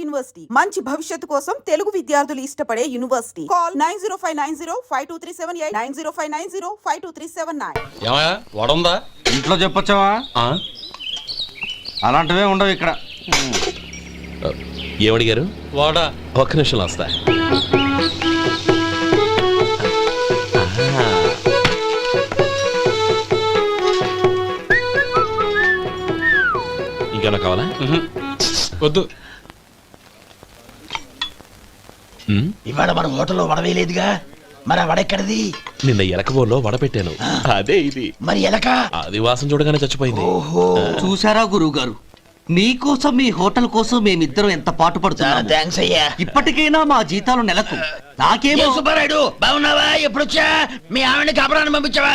University మంచి భవిష్యత్తు కోసం తెలుగు విద్యార్థులు ఇష్టపడే యూనివర్సిటీ. కాల్ 9059052378 9059052379. ఏమయ్యా వడుందా? ఇంట్లో చెప్పొచ్చావా? అలాంటివే ఉండవు ఇక్కడ. ఏమడిగారు? వాడా. ఒక్క నిమిషం వస్తా. ఇంకేమన్నా కావాలా? వద్దు. ఇవాళ మన హోటల్లో వడవేలేదుగా, మరి ఆ వడెక్కడిది? నిన్న ఎలకబోల్లో వడ పెట్టాను, అదే ఇది. మరి ఎలక అది వాసన చూడగానే చచ్చిపోయింది. చూసారా గురువు గారు, మీకోసం మీ హోటల్ కోసం మేమిద్దరం ఎంత పాటు పడుతున్నాము. థాంక్స్ అయ్యా. ఇప్పటికైనా మా జీతాలు నెలకు నాకేమో. సుబ్బారాయుడు బాగున్నావా? ఎప్పుడొచ్చా? మీ ఆవిడని కాపురాన్ని పంపించావా?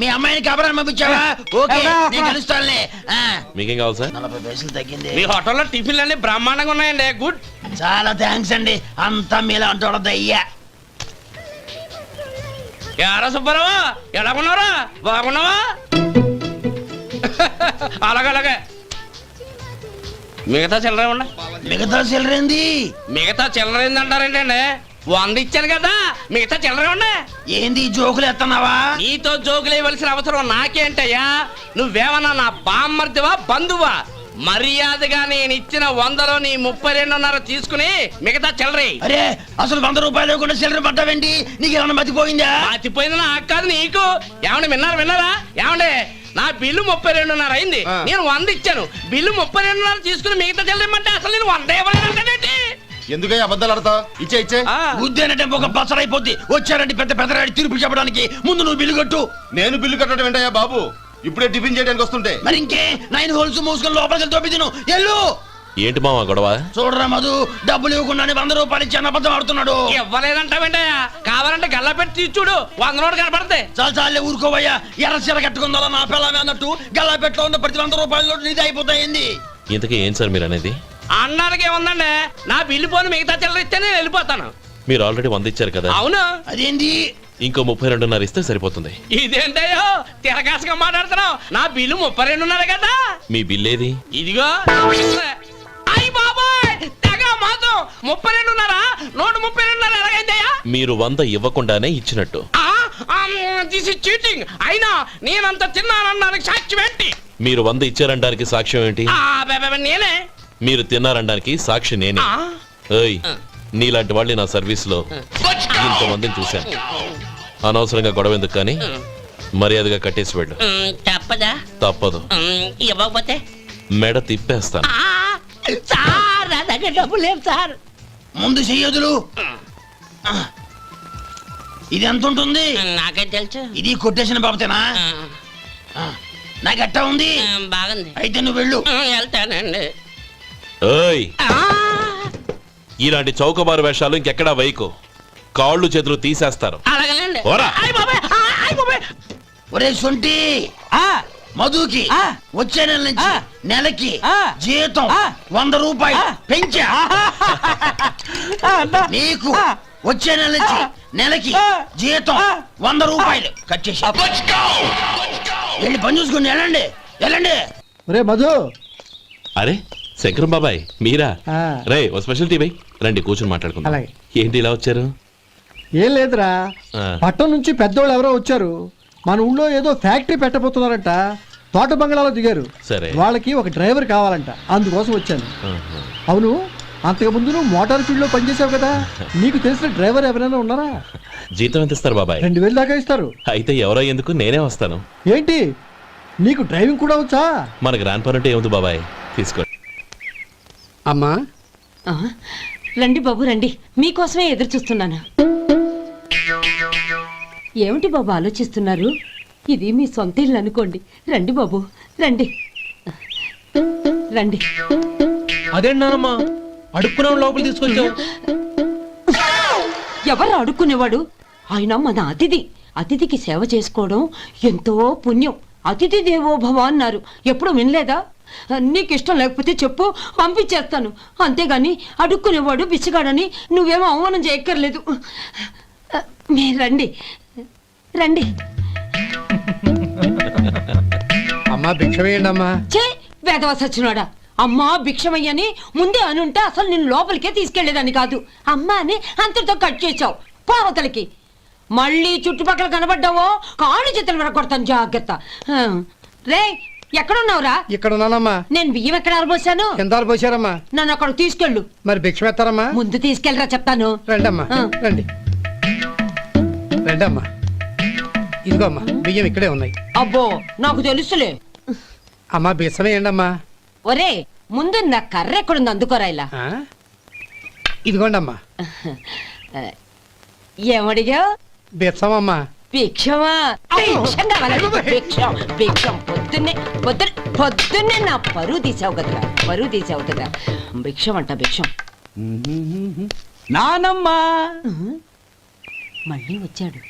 మీ అమ్మాయిని కాపురాన్ని పంపించావా? ఓకే, నేను కలుస్తానులే. మీకేం కావాలి సార్? 40 పైసలు తగ్గింది. మీ హోటల్లో టిఫిన్లు అన్ని బ్రహ్మాండంగా ఉన్నాయండి. గుడ్. చాలా థాంక్స్ అండి. అంతా మీలా అంటూ అయ్యా. యారా సుబ్బారావు, ఎలా ఉన్నారా? బాగున్నావా? అలాగే మిగతా చిల్లర ఉండ. మిగతా చిల్లరేంది? మిగతా చిల్లర ఏందంటారేంటండి? 100 ఇచ్చాను కదా, మిగతా చిల్లర ఉండ. ఏంది జోకులు ఎత్తన్నావా? నీతో జోకులు ఇవ్వాల్సిన అవసరం నాకేంటయ్యా? నువ్వేమన్నా నా బామ్మర్దివా, బంధువా? మర్యాదగా నేను ఇచ్చిన 100లో నీ 32.5 తీసుకుని మిగతా చిల్లరే. అరే, అసలు 100 రూపాయలు కూడా చిల్లర పడ్డావేంటి? నీకేమన్నా మతిపోయిందా? మతిపోయింది నాకు కాదు, నీకు. ఏమండి విన్నారా? ఏమండి, నా బిల్లు 32.5 అయింది. నేను 100 ఇచ్చాను. బిల్లు 32.5 తీసుకుని మిగతా చిల్లరమంటే అసలు నేను 100 ఇవ్వలేదంటే ఎందుకయ్యా అబద్ధాలు ఆడతావు? ఇచ్చే ఉద్యానంటే ఒక బసరైపోద్ది. వచ్చారంటే పెద్ద పెద్దరాడి తీర్పు చెప్పడానికి ముందు నువ్వు బిల్లు కట్టు. నేను బిల్లు కట్టడం ఏంటయ్యా బాబు? ఇప్పుడే టిఫిన్ చేయడానికి వస్తుంటే. మరి ఇంకే 9 హోల్స్ మూసుకొని లోపలికి తోపి తిను. ఎల్లు. ఏంటి మావా గొడవ? చూడరా మధు, డబ్బులు ఇవ్వకుండా 100 రూపాయలు ఇచ్చి అబద్ధం ఆడుతున్నాడు. ఇవ్వలేదంటావేంటయ్యా? కావాలంటే గల్లా పెట్టి తీసి చూడు, 100 నోటు కనపడతాయి. చాలే ఊరుకోవయ్యా. ఎర్ర చీర కట్టుకుందా నా పిల్లమే అన్నట్టు గల్లా పెట్లో ఉన్న ప్రతి 100 రూపాయల నోటు నీది అయిపోతాయింది. ఇంతకీ ఏం సార్ మీరు అనేది? అన్నానికి ఏముందండి, నా బిల్లు పోను మిగతా చిల్లర ఇస్తే నేను వెళ్ళిపోతాను. మీరు ఆల్రెడీ 100 ఇచ్చారు కదా. అవును. అదేంటి? ఇంకో 32.5 ఇస్తే సరిపోతుంది. ఇదేంటయ్యో తిరగాసుగా మాట్లాడుతున్నావు? నా బిల్లు 32.5 కదా. మీ బిల్ ఏది? ఇదిగో. అయ్య బాబాయ్, తెగ మాత్రం 32.5 నోటు 32.5 ఎలాగైందయ్యా? మీరు 100 ఇవ్వకుండానే ఇచ్చినట్టు. This is cheating. అయినా నేనంత తిన్నానన్నానికి సాక్ష్యం ఏంటి? మీరు 100 ఇచ్చారనడానికి సాక్ష్యం ఏంటి? నేనే. మీరు తిన్నారనడానికి సాక్షి నేనే. ఏయ్, నీలాంటి వాళ్ళు నా సర్వీస్ లో ఇంతమందిని చూశాను. అనవసరంగా గొడవ ఎందుకు కానీ మర్యాదగా కట్టేసి వెళ్ళు. తప్పదా? తప్పదు. ఇవ్వకపోతే మెడ తిప్పేస్తాను. సార్, నా దగ్గర డబ్బు లేదు సార్. ముందు చెయ్యదులు. ఇది ఎంత ఉంటుంది? నాకేం తెలుసు. ఇది కొట్టేసిన బాబతేనా? నాకు ఎట్టా ఉంది? బాగుంది. అయితే నువ్వు వెళ్ళు. వెళ్తానండి. ఏయ్, ఇలాంటి చౌకబారు వేషాలు ఇంకెక్కడా వైకు. కాళ్ళు చేతులు తీసేస్తారు. అలాగేనండి. ఒరే సొంటి, మధుకి వచ్చే నెల నుంచి నెలకి జీతం 100 రూపాయలు పెంచా. నీకు వచ్చే నెల నుంచి నెలకి జీతం 100 రూపాయలు కట్ చేసి వెళ్ళి పని చూసుకుని వెళ్ళండి. మధు. అరే శంకరం బాబాయ్, మీరా? రే, ఓ స్పెషల్ టీ బై. రండి కూర్చొని మాట్లాడుకుందాం. ఏంటి ఇలా వచ్చారు? ఏం లేదురా, పట్టణం నుంచి పెద్దోళ్ళు ఎవరో వచ్చారు. మన ఊళ్ళో ఏదో ఫ్యాక్టరీ పెట్టబోతున్నారంట. తోట బంగ్లాలో దిగారు. సరే, వాళ్ళకి ఒక డ్రైవర్ కావాలంట, అందుకోసం వచ్చాను. అవును, అంతకు ముందు నువ్వు మోటార్ ఫీల్డ్ లో పనిచేసావు కదా, నీకు తెలిసిన డ్రైవర్ ఎవరైనా ఉన్నారా? జీతం ఎంత ఇస్తారు బాబాయ్? 2000 దాకా ఇస్తారు. అయితే ఎవరో ఎందుకు, నేనే వస్తాను. ఏంటి, నీకు డ్రైవింగ్ కూడా వచ్చా? మనకు రాని పని అంటే ఏముంది బాబాయ్, తీసుకో. అమ్మా, రండి బాబు రండి, మీకోసమే ఎదురు చూస్తున్నాను. ఏమిటి బాబు ఆలోచిస్తున్నారు? ఇది మీ సొంత ఇల్లు అనుకోండి. రండి బాబు రండి. అదేంటమ్మా అడుక్కునే లోపల తీసుకొచ్చావు? ఎవరు అడుక్కునేవాడు? ఆయన మన అతిథి. అతిథికి సేవ చేసుకోవడం ఎంతో పుణ్యం. అతిథి దేవో భవ అన్నారు, ఎప్పుడు వినలేదా? నీకు ఇష్టం లేకపోతే చెప్పు, పంపించేస్తాను. అంతేగాని అడుక్కునేవాడు బిచ్చగాడని నువ్వేమో అవమానం చేయక్కర్లేదు. మీరు రండి. అమ్మా భిక్ష వేయండి అమ్మా. చే వేదవ సచ్చినోడా, అమ్మా భిక్షమయ్యని ముందే అనుంటే అసలు నేను లోపలికే తీసుకెళ్లేదాన్ని కాదు. అమ్మా అని అంతటితో కట్ చేసావు పావతలకి. మళ్ళీ చుట్టుపక్కల కనబడ్డావో కాళ్ళు చేతులు విరగొడతాను, జాగ్రత్త. రే ఎక్కడున్నావురా? ఇక్కడ ఉన్నానమ్మా. నేను బియ్యం ఎక్కడ ఆరబోసాను? ఎంత పోసారమ్మా? నన్ను అక్కడ తీసుకెళ్ళు. మరి భిక్ష పెడతారమ్మా? ముందు తీసుకెళ్ళరా చెప్తాను. రండమ్మా, ఆ. రండి రండమ్మా. ఇదిగో అమ్మా, బియ్యం ఇక్కడే ఉన్నాయి. అబ్బో నాకు తెలుసులే. అమ్మా బిచ్చమే ఏండమ్మా. ఒరే ముందు నా కర్ర ఎక్కడుంది అందుకోరా ఇలా. ఆ? ఇదిగోండమ్మా. ఏమడిగా? బిచ్చమమ్మా. భిక్షమా? భిక్షం కావాలండి, భిక్షం భిక్షం. పొద్దున్నే నా పరువు తీసావు కదరా, పరువు తీసావు కదా. భిక్షం అంట భిక్షం. నానమ్మా మళ్ళీ వచ్చాడు.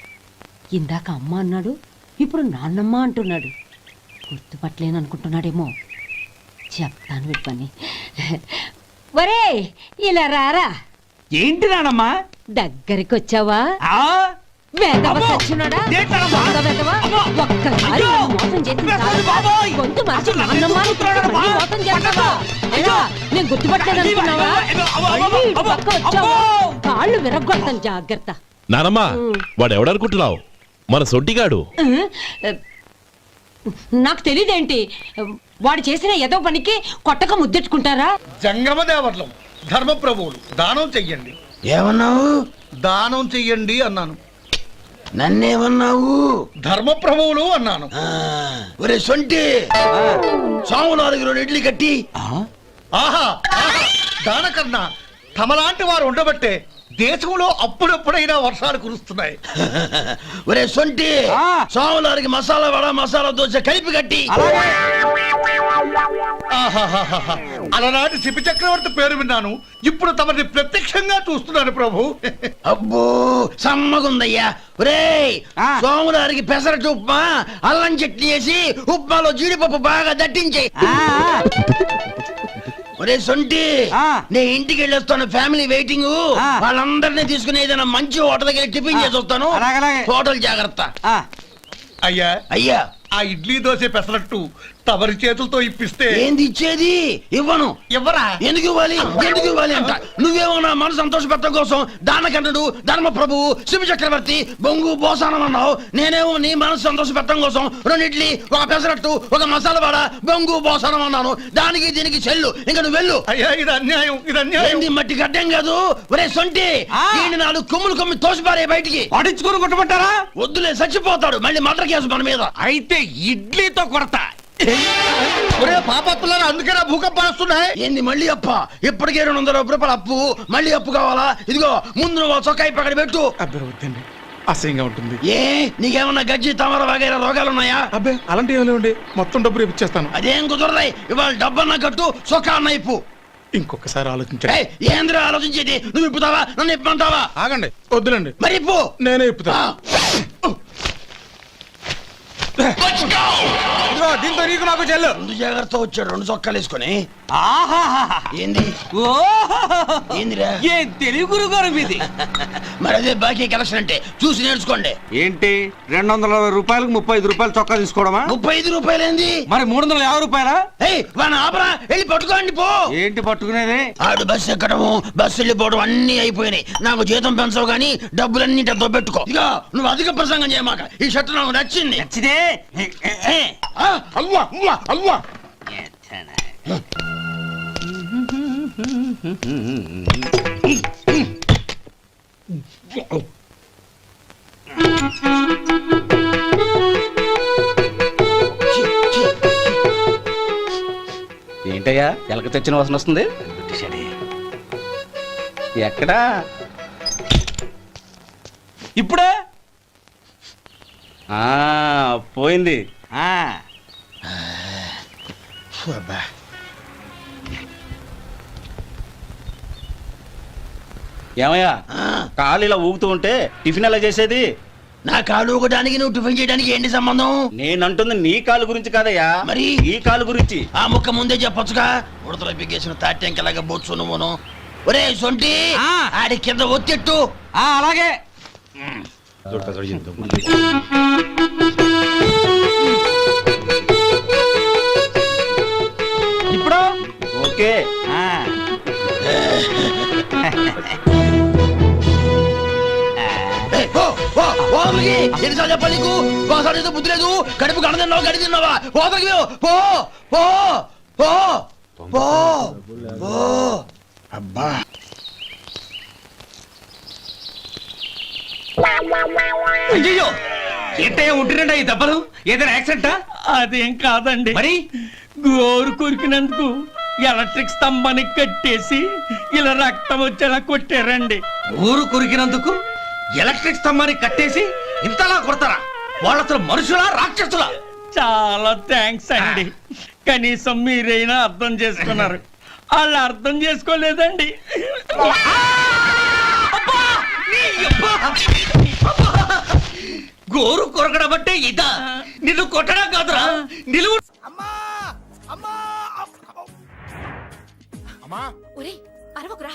ఇందాక అమ్మ అన్నాడు, ఇప్పుడు నాన్నమ్మ అంటున్నాడు. గుర్తుపట్టలేననుకుంటున్నాడేమో. చెప్తాను వీడి పని. ఒరే ఇలా రారా. ఏంటి నానమ్మా? దగ్గరికి వచ్చావా? ఆ? వేదవ అమ్మో! సచ్చినోడా? ఏంటమ్మా? దొంగ వేదవ? అమ్మో! ఒక్కసారి అయ్యో! నన్ను మోసం చేసి వేదవ బాబోయ్! గొంతు మార్చి నాన్నమ్మ అని పట్టుకున్నాడమ్మా! మళ్ళీ మోసం చేస్తావా? ఎలా? నేను గుర్తుపట్టలేదనుకున్నావా? మళ్ళీ ఇటు పక్క వచ్చావా? కాళ్ళు విరగ్గొడతాను, జాగ్రత్త. నానమ్మా వాడు ఎవడనుకుంటున్నావు? మన సొంటిగాడు. నాకు తెలియదేంటి, వాడు చేసిన ఏదో పనికి కొట్టక ముద్దెట్టుకుంటారా? జంగమ దేవర్లం ధర్మప్రభువులు దానం చెయ్యండి. ఏమన్నావు? దానం చెయ్యండి అన్నాను. నన్నేమన్నావు? ధర్మప్రభువులు అన్నాను. ఒరే సొంటి, సోమవారికి 2 ఇడ్లీ కట్టి. ఆహా ఆహా, దానకన్నా తమలాంటి వారు ఉండబట్టే దేశంలో అప్పుడప్పుడైనా వర్షాలు కురుస్తున్నాయి. ఒరే సొంటి, సోమవారికి మసాలా వడ మసాలా దోశ కలిపి కట్టి. ఆహాహాహా, అలనాటి శిపి చక్రవర్తి పేరు విన్నాను, ఇప్పుడు తమని ప్రత్యక్షంగా చూస్తున్నాను ప్రభు. అబ్బో సమ్మగుందయ్యా. ఒరేయ్, సోమవారికి పెసరట్టు ఉప్మా అల్లం చట్నీ వేసి ఉప్మాలో జీడిపప్పు బాగా దట్టించే. ఒరే సొంటి, నేను ఇంటికి వెళ్ళొస్తాను, ఫ్యామిలీ వెయిటింగ్. వాళ్ళందరినీ తీసుకుని ఏదైనా మంచి హోటల్ దగ్గర టిఫిన్ చేసి వస్తాను. హోటల్ జాగ్రత్త. అయ్యా అయ్యా, ఆ ఇడ్లీ దోశ పెసరట్టు తమరి చేతులతో ఇప్పిస్తే. ఏంది ఇచ్చేది? ఇవ్వను. ఎవరా? ఎందుకు ఇవ్వాలి? ఎందుకు ఇవ్వాలి అంట. నువ్వేమో నా మనసు సంతోష పెట్టడం కోసం దానకన్నుడు ధర్మ ప్రభువు శివ చక్రవర్తి బొంగు బోసానం అన్నావు. నేనేమో నీ మనసు సంతోష పెట్టడం కోసం 2 ఇడ్లీ 1 పెసరట్టు 1 మసాలా వాడ బొంగు బోసానం అన్నాను. దానికి దీనికి చెల్లు. ఇంకా నువ్వు వెళ్ళు. అయ్యా ఇది అన్యాయం, ఇది అన్యాయం. ఏంది మట్టి గడ్డం కాదు. ఒరే సొంటి, ఈయన 4 కొమ్ములు కొమ్మి తోసిపారే బయటికి. పడించుకుని కొట్టమంటారా? వద్దులే, చచ్చిపోతాడు. మళ్ళీ మర్డర్ కేసు మన మీద. అయితే ఇడ్లీతో కొడతా. ఒరే పాపత్తులారా, అందుకేనా భూకంపాలు వస్తున్నాయి? ఏంది మళ్ళీ అప్ప? ఇప్పటికే 200 రూపాయలు అప్పు, మళ్ళీ అప్పు కావాలా? ఇదిగో ముందు నువ్వు చొక్కా పక్కన పెట్టు. అబ్బే వద్దండి, అసహ్యంగా ఉంటుంది. ఏ నీకేమన్నా గజ్జి తమర వగైరా రోగాలున్నాయా? అబ్బే అలాంటి ఏమి లేవండి, మొత్తం డబ్బు రేపు ఇచ్చేస్తాను. అదేం కుదరదాయి. ఇవాళ డబ్బన్నా కట్టు, చొక్కా అన్న ఇప్పు. ఇంకొకసారి ఆలోచించండి. ఏయ్, ఏందిరా ఆలోచించేది? నువ్వు ఇప్పుతావా? నన్ను ఇప్పమంటావా? ఆగండి, వద్దులండి, మరి ఇప్పు. నేనే ఇప్పుతా. దీంతో నీకు నాకు చెల్లు. ముందు జాగ్రత్త వచ్చాడు 2 చొక్కాలు వేసుకొని. ఆహాహా. ఏంది? ఓ ఏందిరా? ఏం తెలుగు గురుగారు మీది. మరి అదే బాకీ కలెక్షన్ అంటే చూసి నేర్చుకోండి. ఏంటి 220 రూపాయలకు 35 రూపాయలు చొక్కా తీసుకోవడమా? 35 రూపాయలు ఏంది? మరి 350 రూపాయలా? ఏయ్ వాడిని ఆపరా, వెళ్ళి పట్టుకోండి పో. ఏంటి పట్టుకునేది? ఆడు బస్సు ఎక్కడము బస్సు వెళ్ళిపోవడం అన్ని అయిపోయినాయి. నాకు జీతం పెంచవు గానీ డబ్బులన్నీ డబ్బు పెట్టుకో. ఇక నువ్వు అధిక ప్రసంగం చేయమాక. ఈ షర్ట్ నాకు నచ్చింది. నచ్చితే అవ్వా అవ్వా అవ్వా. ఏంటయ్యా ఎలక తెచ్చిన వాసన వస్తుంది? ఎక్కడా? ఇప్పుడే పోయింది. ఏమయ్యా కాలు ఇలా ఊగుతూ ఉంటే టిఫిన్ ఎలా చేసేది? నా కాలు ఊగడానికి నువ్వు టిఫిన్ చేయడానికి ఏంటి సంబంధం? నేనంటుంది నీ కాలు గురించి కాదయ్యా, మరి ఈ కాలు గురించి. ఆ ముక్క ముందే చెప్పొచ్చుగా. ఉడతలో పిగేసిన తాట్యంకలాగా బొచ్చు నువ్వును. ఒరే సొంటి, ఆడి కింద ఒత్తెట్టు. అలాగే. ఇప్పుడు ఓకే ఆ. ఎన్నిసార్లు చెప్పాలి నీకు ఒకసారి ఏదో బుద్ధి లేదు కడుపు గడ తిన్నావు గడి తిన్నావా పోతకి పో పో పో పో పో అబ్బా అయ్యో ఏంటయ్యా ఉంటున్నాడా ఈ దెబ్బలు ఏదైనా యాక్సిడెంటా? అదేం కాదండి మరి గోరు కొరికినందుకు ఎలక్ట్రిక్ స్తంభానికి కట్టేసి ఇలా రక్తం వచ్చేలా కొట్టారండి. ఊరు కొరికినందుకు ఎలక్ట్రిక్ స్తంభాన్ని కట్టేసి ఇంతలా కొడతారా? వాళ్ళు అసలు మనుషులా రాక్షసులా? చాలా థ్యాంక్స్ అండి, కనీసం మీరైనా అర్థం చేసుకున్నారు. వాళ్ళు అర్థం చేసుకోలేదండి. గోరు కొరకడం అంటే ఇదా? నిన్ను కొట్టడం కాదురా, నిలువు. అమ్మా అమ్మా అమ్మా ఒరేయ్ అరవకురా,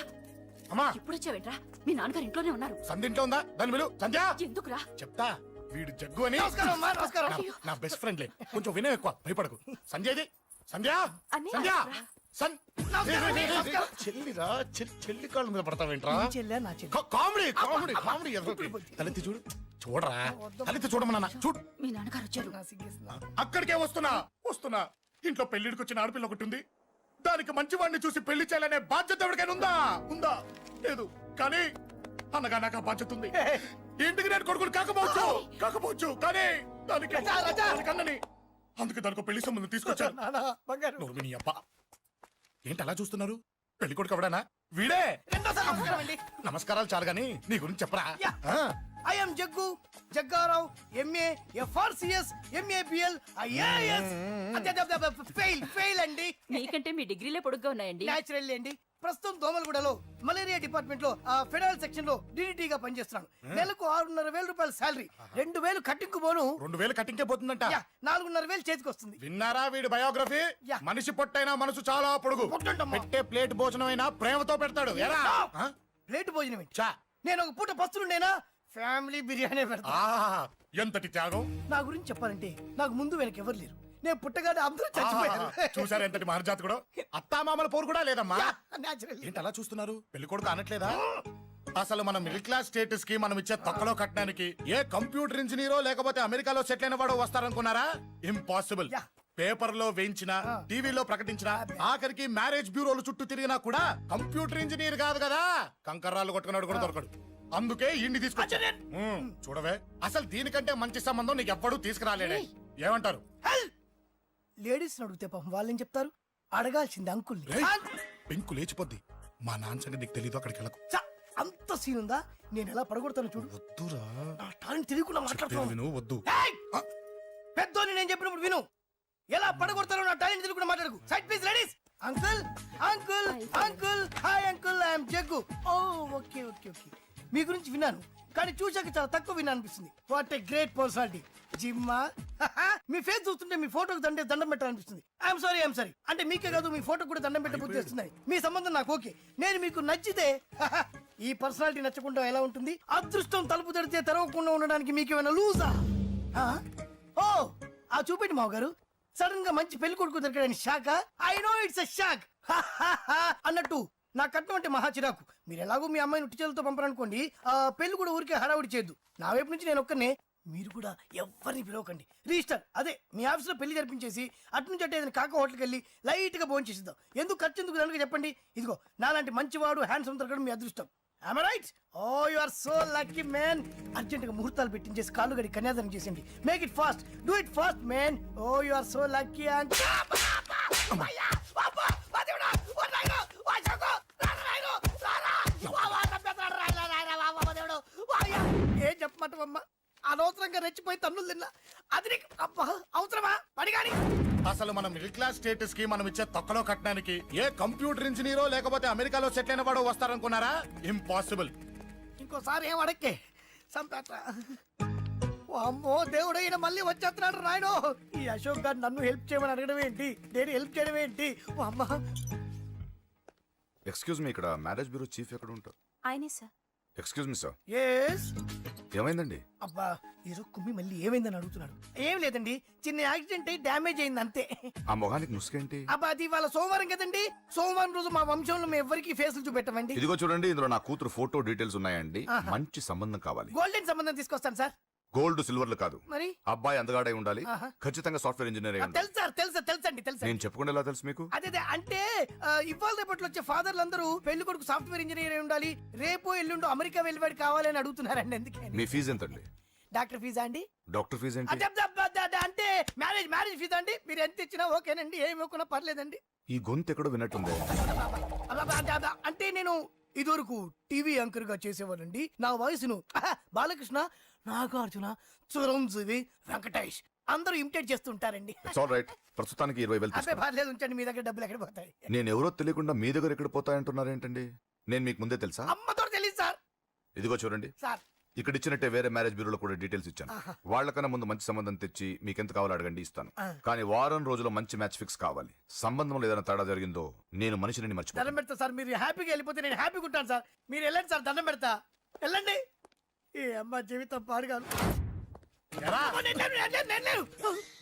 అమ్మా ఇప్పుడు వచ్చావేంట్రా? మీ నాన్నగారు ఇంట్లోనే ఉన్నారు. సంధ్య ఇంట్లో ఉందా? దాని విలు సంధ్య ఎందుకురా? చెప్తా. వీడు జగ్గు అని నమస్కారం అమ్మా నమస్కారం నా బెస్ట్ ఫ్రెండ్లే, కొంచెం వినయం ఎక్కువ, భయపడకు. సంధ్యది సంధ్య అన్నయ్య, సంధ్య రా. చెల్లిరా చెల్లి కాళ్ళ మీద పడతావేంట్రా? చెల్లె నా చెల్లి కామెడీ కామెడీ కామెడీ తలెత్తి చూడు, చూడరా, తలెత్తి చూడమన్నా చూడు. మీ నాన్నగారు వచ్చారు. అక్కడికే వస్తున్నా వస్తున్నా. ఇంట్లో పెళ్లిడికి వచ్చిన ఆడపిల్ల ఒకటి ఉంది. దానికి మంచివాడిని చూసి పెళ్లి చేయాలనే బాధ్యత ఎవరికైనా ఉందా? ఉందా? లేదు. కానీ అన్నగా నాకు ఆ బాధ్యత ఉంది. ఇంటికి నేను కొడుకుని కాకపోవచ్చు కానీ దానికి అన్నని, అందుకే దానికి పెళ్లి సంబంధం తీసుకొచ్చాను. నోర్మి నీ అబ్బా. ఏంటి అలా చూస్తున్నారు? పెళ్లి కొడుకు ఎవడానా? వీడే. నమస్కారాలు చాలు గాని నీ గురించి చెప్పరా. I'm Jaggu Jaggarao MA FRCS MABL IAS fail అండి. మీకంటే మీ డిగ్రీలే పొడుగ్గా ఉన్నాయండి. న్యాచురల్ అండి. ప్రస్తుతం దోమలగూడలో మలేరియా డిపార్ట్మెంట్ లో ఫెడరల్ సెక్షన్ లో DDT గా పనిచేస్తున్నాను. నెలకు 6,500 రూపాయల శాలరీ, 2,000 కట్టింకు పోను. 2,000 కట్టింకే పోతుందంట. 4,500 చేతికి వస్తుంది. విన్నారా వీడి బయోగ్రఫీ? యా. మనిషి పొట్టైనా మనసు చాలా పొడుగు. పొట్టంటమ్మా. పెట్టే ప్లేట్ భోజనం అయినా ప్రేమతో పెడతాడు. ఎరా? ఆ? ప్లేట్ భోజనం ఏంటి? చా. నేను ఒక పూట పస్తులుండేనా ఫ్యామిలీ బిర్యానీ పెడతా. ఆ, ఎంతటి త్యాగం. నా గురించి చెప్పాలంటే నాకు ముందు వెనక ఎవరు లేరు. నేను పుట్టగానే అందరూ చచ్చిపోయారు. చూసారు ఎంతటి మహర్జాతకుడు. అత్తామామల పోరు కూడా లేదమ్మా. న్యాచురల్. ఏంటి అలా చూస్తున్నారు? పెళ్లి కొడుకు అనట్లేదా? అసలు మన మిడిల్ క్లాస్ స్టేటస్ కి మనం ఇచ్చే తక్కువలో కట్టడానికి ఏ కంప్యూటర్ ఇంజనీరో లేకపోతే అమెరికాలో సెటిల్ అయిన వాడు వస్తారనుకున్నారా? ఇంపాసిబుల్. యా. పేపర్ లో వేయించిన, టీవీలో ప్రకటించిన, ఆఖరికి మ్యారేజ్ బ్యూరోలు చుట్టూ తిరిగినా కూడా కంప్యూటర్ ఇంజనీర్ కాదు కదా, కంకర్రాలు కొట్టుకున్నాడు కూడా దొరకడు. అందుకే ఇండి తీసుకొచ్చా. చూడవే, అసలు దీనికంటే మంచి సంబంధం నీకు ఎవ్వడూ తీసుకురాలేడే. ఏమంటారు? లేడీస్ అడిగితే పాపం వాళ్ళేం చెప్తారు? అడగాల్సింది అంకుల్. పెంకు లేచిపోద్ది. మా నాన్న సంగతి నీకు తెలీదు, అక్కడికి వెళ్ళకు. అంత సీన్ ఉందా? నేను ఎలా పడగొడతాను చూడు. వద్దురా, నా టాలెంట్ తెలియకుండా మాట్లాడుతున్నాను. విను, వద్దు. పెద్దోని నేను చెప్పినప్పుడు విను. ఎలా పడగొడతారో నా టాలెంట్ తెలియకుండా మాట్లాడకు. Side please ladies. Uncle uncle uncle hi uncle, I'm Jaggu. Oh okay okay okay. మీ గురించి విన్నాను కానీ చూశాక చాలా తక్కువ విన్నా అనిపిస్తుంది. What a great personality. జిమ్మా మీ ఫేస్ చూస్తుంటే మీ ఫోటోకి దండం పెట్టాలనిపిస్తుంది. I'm sorry. అంటే మీకే కాదు మీ ఫోటో కూడా దండం పెట్టే బుద్ధి వస్తున్నాయి. మీ సంబంధం నాకు ఓకే. నేను మీకు నచ్చితే ఈ పర్సనాలిటీ నచ్చకుండా ఎలా ఉంటుంది? అదృష్టం తలుపు తడితే తెరవకుండా ఉండడానికి మీకేమైనా లూజా? ఓ ఆ చూపెట్టి మావ గారు. సడన్ గా మంచి పెళ్లి కొడుకు దొరికాడని shock. I know it's a shock అన్నట్టు నా కట్నం అంటే మహా చిరాకు. మీరు ఎలాగో మీ అమ్మాయిని ఉట్టి చేతులతో పంపరనుకోండి, ఆ పెళ్లి కూడా ఊరికే హడావుడి చేయొద్దు. నా వైపు నుంచి నేను ఒక్కనే, మీరు కూడా ఎవరిని పిలవకండి. రిజిస్టర్ అదే మీ ఆఫీస్ లో పెళ్లి జరిపించేసి అటు నుంచి అంటే ఏదైనా కాక హోటల్కి వెళ్ళి లైట్ గా భోజనం చేసిద్దాం. ఎందుకు ఖర్చు ఎందుకు కనుక చెప్పండి. ఇదిగో నాలాంటి మంచివాడు హ్యాండ్సమ్ దొరకడం మీ అదృష్టం. Am I right? Oh, you are so lucky, man. Urgent గా ముహూర్తాలు పెట్టించేసి కాళ్ళు గడి కన్యాదానం చేసేయండి. Make it fast. Do it fast, man. Oh, you are so lucky. And ఏం చెప్పమంటావమ్మా? అనవసరంగా రెచ్చిపోయి తన్నులు తిన్నా. అది నీకు అవసరమా? పడిగాని అసలు మన మిడిల్ క్లాస్ స్టేటస్ కి మనం ఇచ్చే తక్కువలో కట్టడానికి ఏ కంప్యూటర్ ఇంజనీరో లేకపోతే అమెరికాలో సెటిల్ అయిన వాడు వస్తారనుకున్నారా? ఇంపాసిబుల్. ఇంకోసారి ఏం అడక్కే సంపేట. అమ్మో దేవుడు, ఈయన మళ్ళీ వచ్చేస్తున్నాడు రాయడు. ఈ అశోక్ గారు నన్ను హెల్ప్ చేయమని అడగడం ఏంటి? నేను హెల్ప్ చేయడం ఏంటి? అమ్మ ఎక్స్క్యూజ్ మీ, ఇక్కడ మ్యారేజ్ బ్యూరో చీఫ్ ఎక్కడ ఉంటారు? ఆయనే sir. Excuse me sir, yes ఏమైందండి? అబ్బా ఈరోజు కుమ్మి మళ్ళీ ఏమైందని అడుగుతున్నాడు. ఏం లేదండి, చిన్న యాక్సిడెంట్ అయ్యి డ్యామేజ్ అయింది అంతే. ఆ మొహానికి ముసుకేంటి? అబ్బా అది ఇవాళ సోమవారం కదండి, సోమవారం రోజు మా వంశంలో మేము ఎవరికి ఫేసులు చూపెట్టమండి. ఇదిగో చూడండి, ఇందులో నా కూతురు ఫోటో డీటెయిల్స్ ఉన్నాయండి. మంచి సంబంధం కావాలి. గోల్డెన్ సంబంధం తీసుకొస్తాను సార్. గోల్డ్ సిల్వర్లు కాదు, మరి అబ్బాయి అందగాడై ఉండాలి. ఆహా. ఖచ్చితంగా సాఫ్ట్వేర్ ఇంజనీర్ అయి ఉండాలి. తెలుసు సార్, తెలుసండి తెలుసండి. నేను చెప్పకుండా ఎలా తెలుసు మీకు? అదే అంటే ఇవాళ రేపట్లో వచ్చే ఫాదర్లు అందరూ పెళ్లి కొడుకు సాఫ్ట్వేర్ ఇంజనీర్ అయి ఉండాలి, రేపు ఎల్లుండు అమెరికా వెళ్ళివాడు కావాలని అడుగుతున్నారండి. అందుకే మీ ఫీజు ఎంతండి? డాక్టర్ ఫీజా అండి? డాక్టర్ ఫీజు ఏంటి? అంటే మ్యారేజ్ ఫీజా అండి? మీరు ఎంత ఇచ్చినా ఓకేనండి, ఏమి ఇవ్వకున్నా పర్లేదండి. ఈ గొంతు ఎక్కడో విన్నట్టుంది. అంటే నేను ఇదివరకు టీవీ యాంకర్ గా చేసేవాడండి. నా వయసును బాలకృష్ణ, నాగార్జున, చిరంజీవి, వెంకటేష్ అందరూ ఇమిటేట్ చేస్తుంటారండి. It's all right. ప్రస్తుతానికి 20,000 అబ్బే పర్లేదు, ఉంచండి. మీ దగ్గర డబ్బులు ఎక్కడ పోతాయి? నేను ఎవరో తెలియకుండా మీ దగ్గర ఎక్కడ పోతాయంటున్నారు ఏంటండి? నేను మీకు ముందే తెలుసా? అమ్మతో తెలియదు సార్. ఇదిగో చూడండి, సార్ ఇక్కడ ఇచ్చినట్టే వేరే మ్యారేజ్ బ్యూరోలో కూడా డీటెయిల్స్ ఇచ్చాను. వాళ్ళకన్నా ముందు మంచి సంబంధం తెచ్చి మీకు ఎంత కావాలో అడగండి, ఇస్తాను. కానీ వారం రోజుల్లో మంచి మ్యాచ్ ఫిక్స్ కావాలి. సంబంధంలో ఏదైనా తేడా జరిగిందో నేను మనిషిని దండం మర్చిపోతాను. పెడతా సార్. మీరు హ్యాపీగా వెళ్ళిపోతే నేను హ్యాపీగా ఉంటాను సార్. మీరు వెళ్ళండి సార్, దండం పెడతా. వెళ్ళండి. ఏ అమ్మ జీవితం పాడుగాను.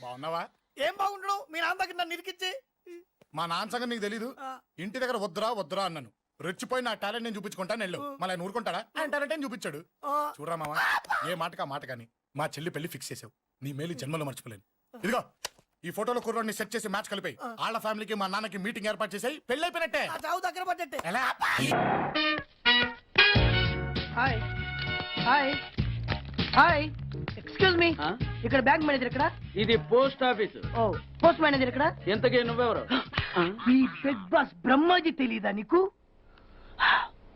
బాగున్నావా? ఏం బాగుండడం, మీ నాన్న దగ్గర నన్ను ఇరికిచ్చి. మా నాన్న సంగతి నీకు తెలీదు. ఇంటి దగ్గర వద్దురా అన్నాను. రెచ్చిపోయి నా టాలెంట్ నేను చూపించుకుంటాను వెళ్ళు. మళ్ళీ ఆయన ఊరుకుంటాడా? ఆయన టాలెంట్ చూపించాడు. చూడరా మావా, ఏ మాటకా మాట కానీ మా చెల్లి పెళ్లి ఫిక్స్ చేసావు. నీ మేలు జన్మలో మర్చిపోలేను. ఇదిగో ఈ ఫోటోలో కుర్రాడిని సెట్ చేసి మ్యాచ్ కలిపాయి. వాళ్ళ ఫ్యామిలీకి మా నాన్నకి మీటింగ్ ఏర్పాటు చేసాయి. పెళ్లి అయిపోయినట్టే. ఆ చావు దగ్గర పడ్డట్టే. ఎలా? Hi hi hi, excuse me, ఇక్కడ బ్యాంక్ మేనేజర్ ఇక్కడ? ఇది పోస్ట్ ఆఫీస్. ఓ, పోస్ట్ మేనేజర్ ఇక్కడ? ఎంతకే నువ్వెవరు? ఈ బిగ్ బాస్ బ్రహ్మాజీ తెలీదా నీకు?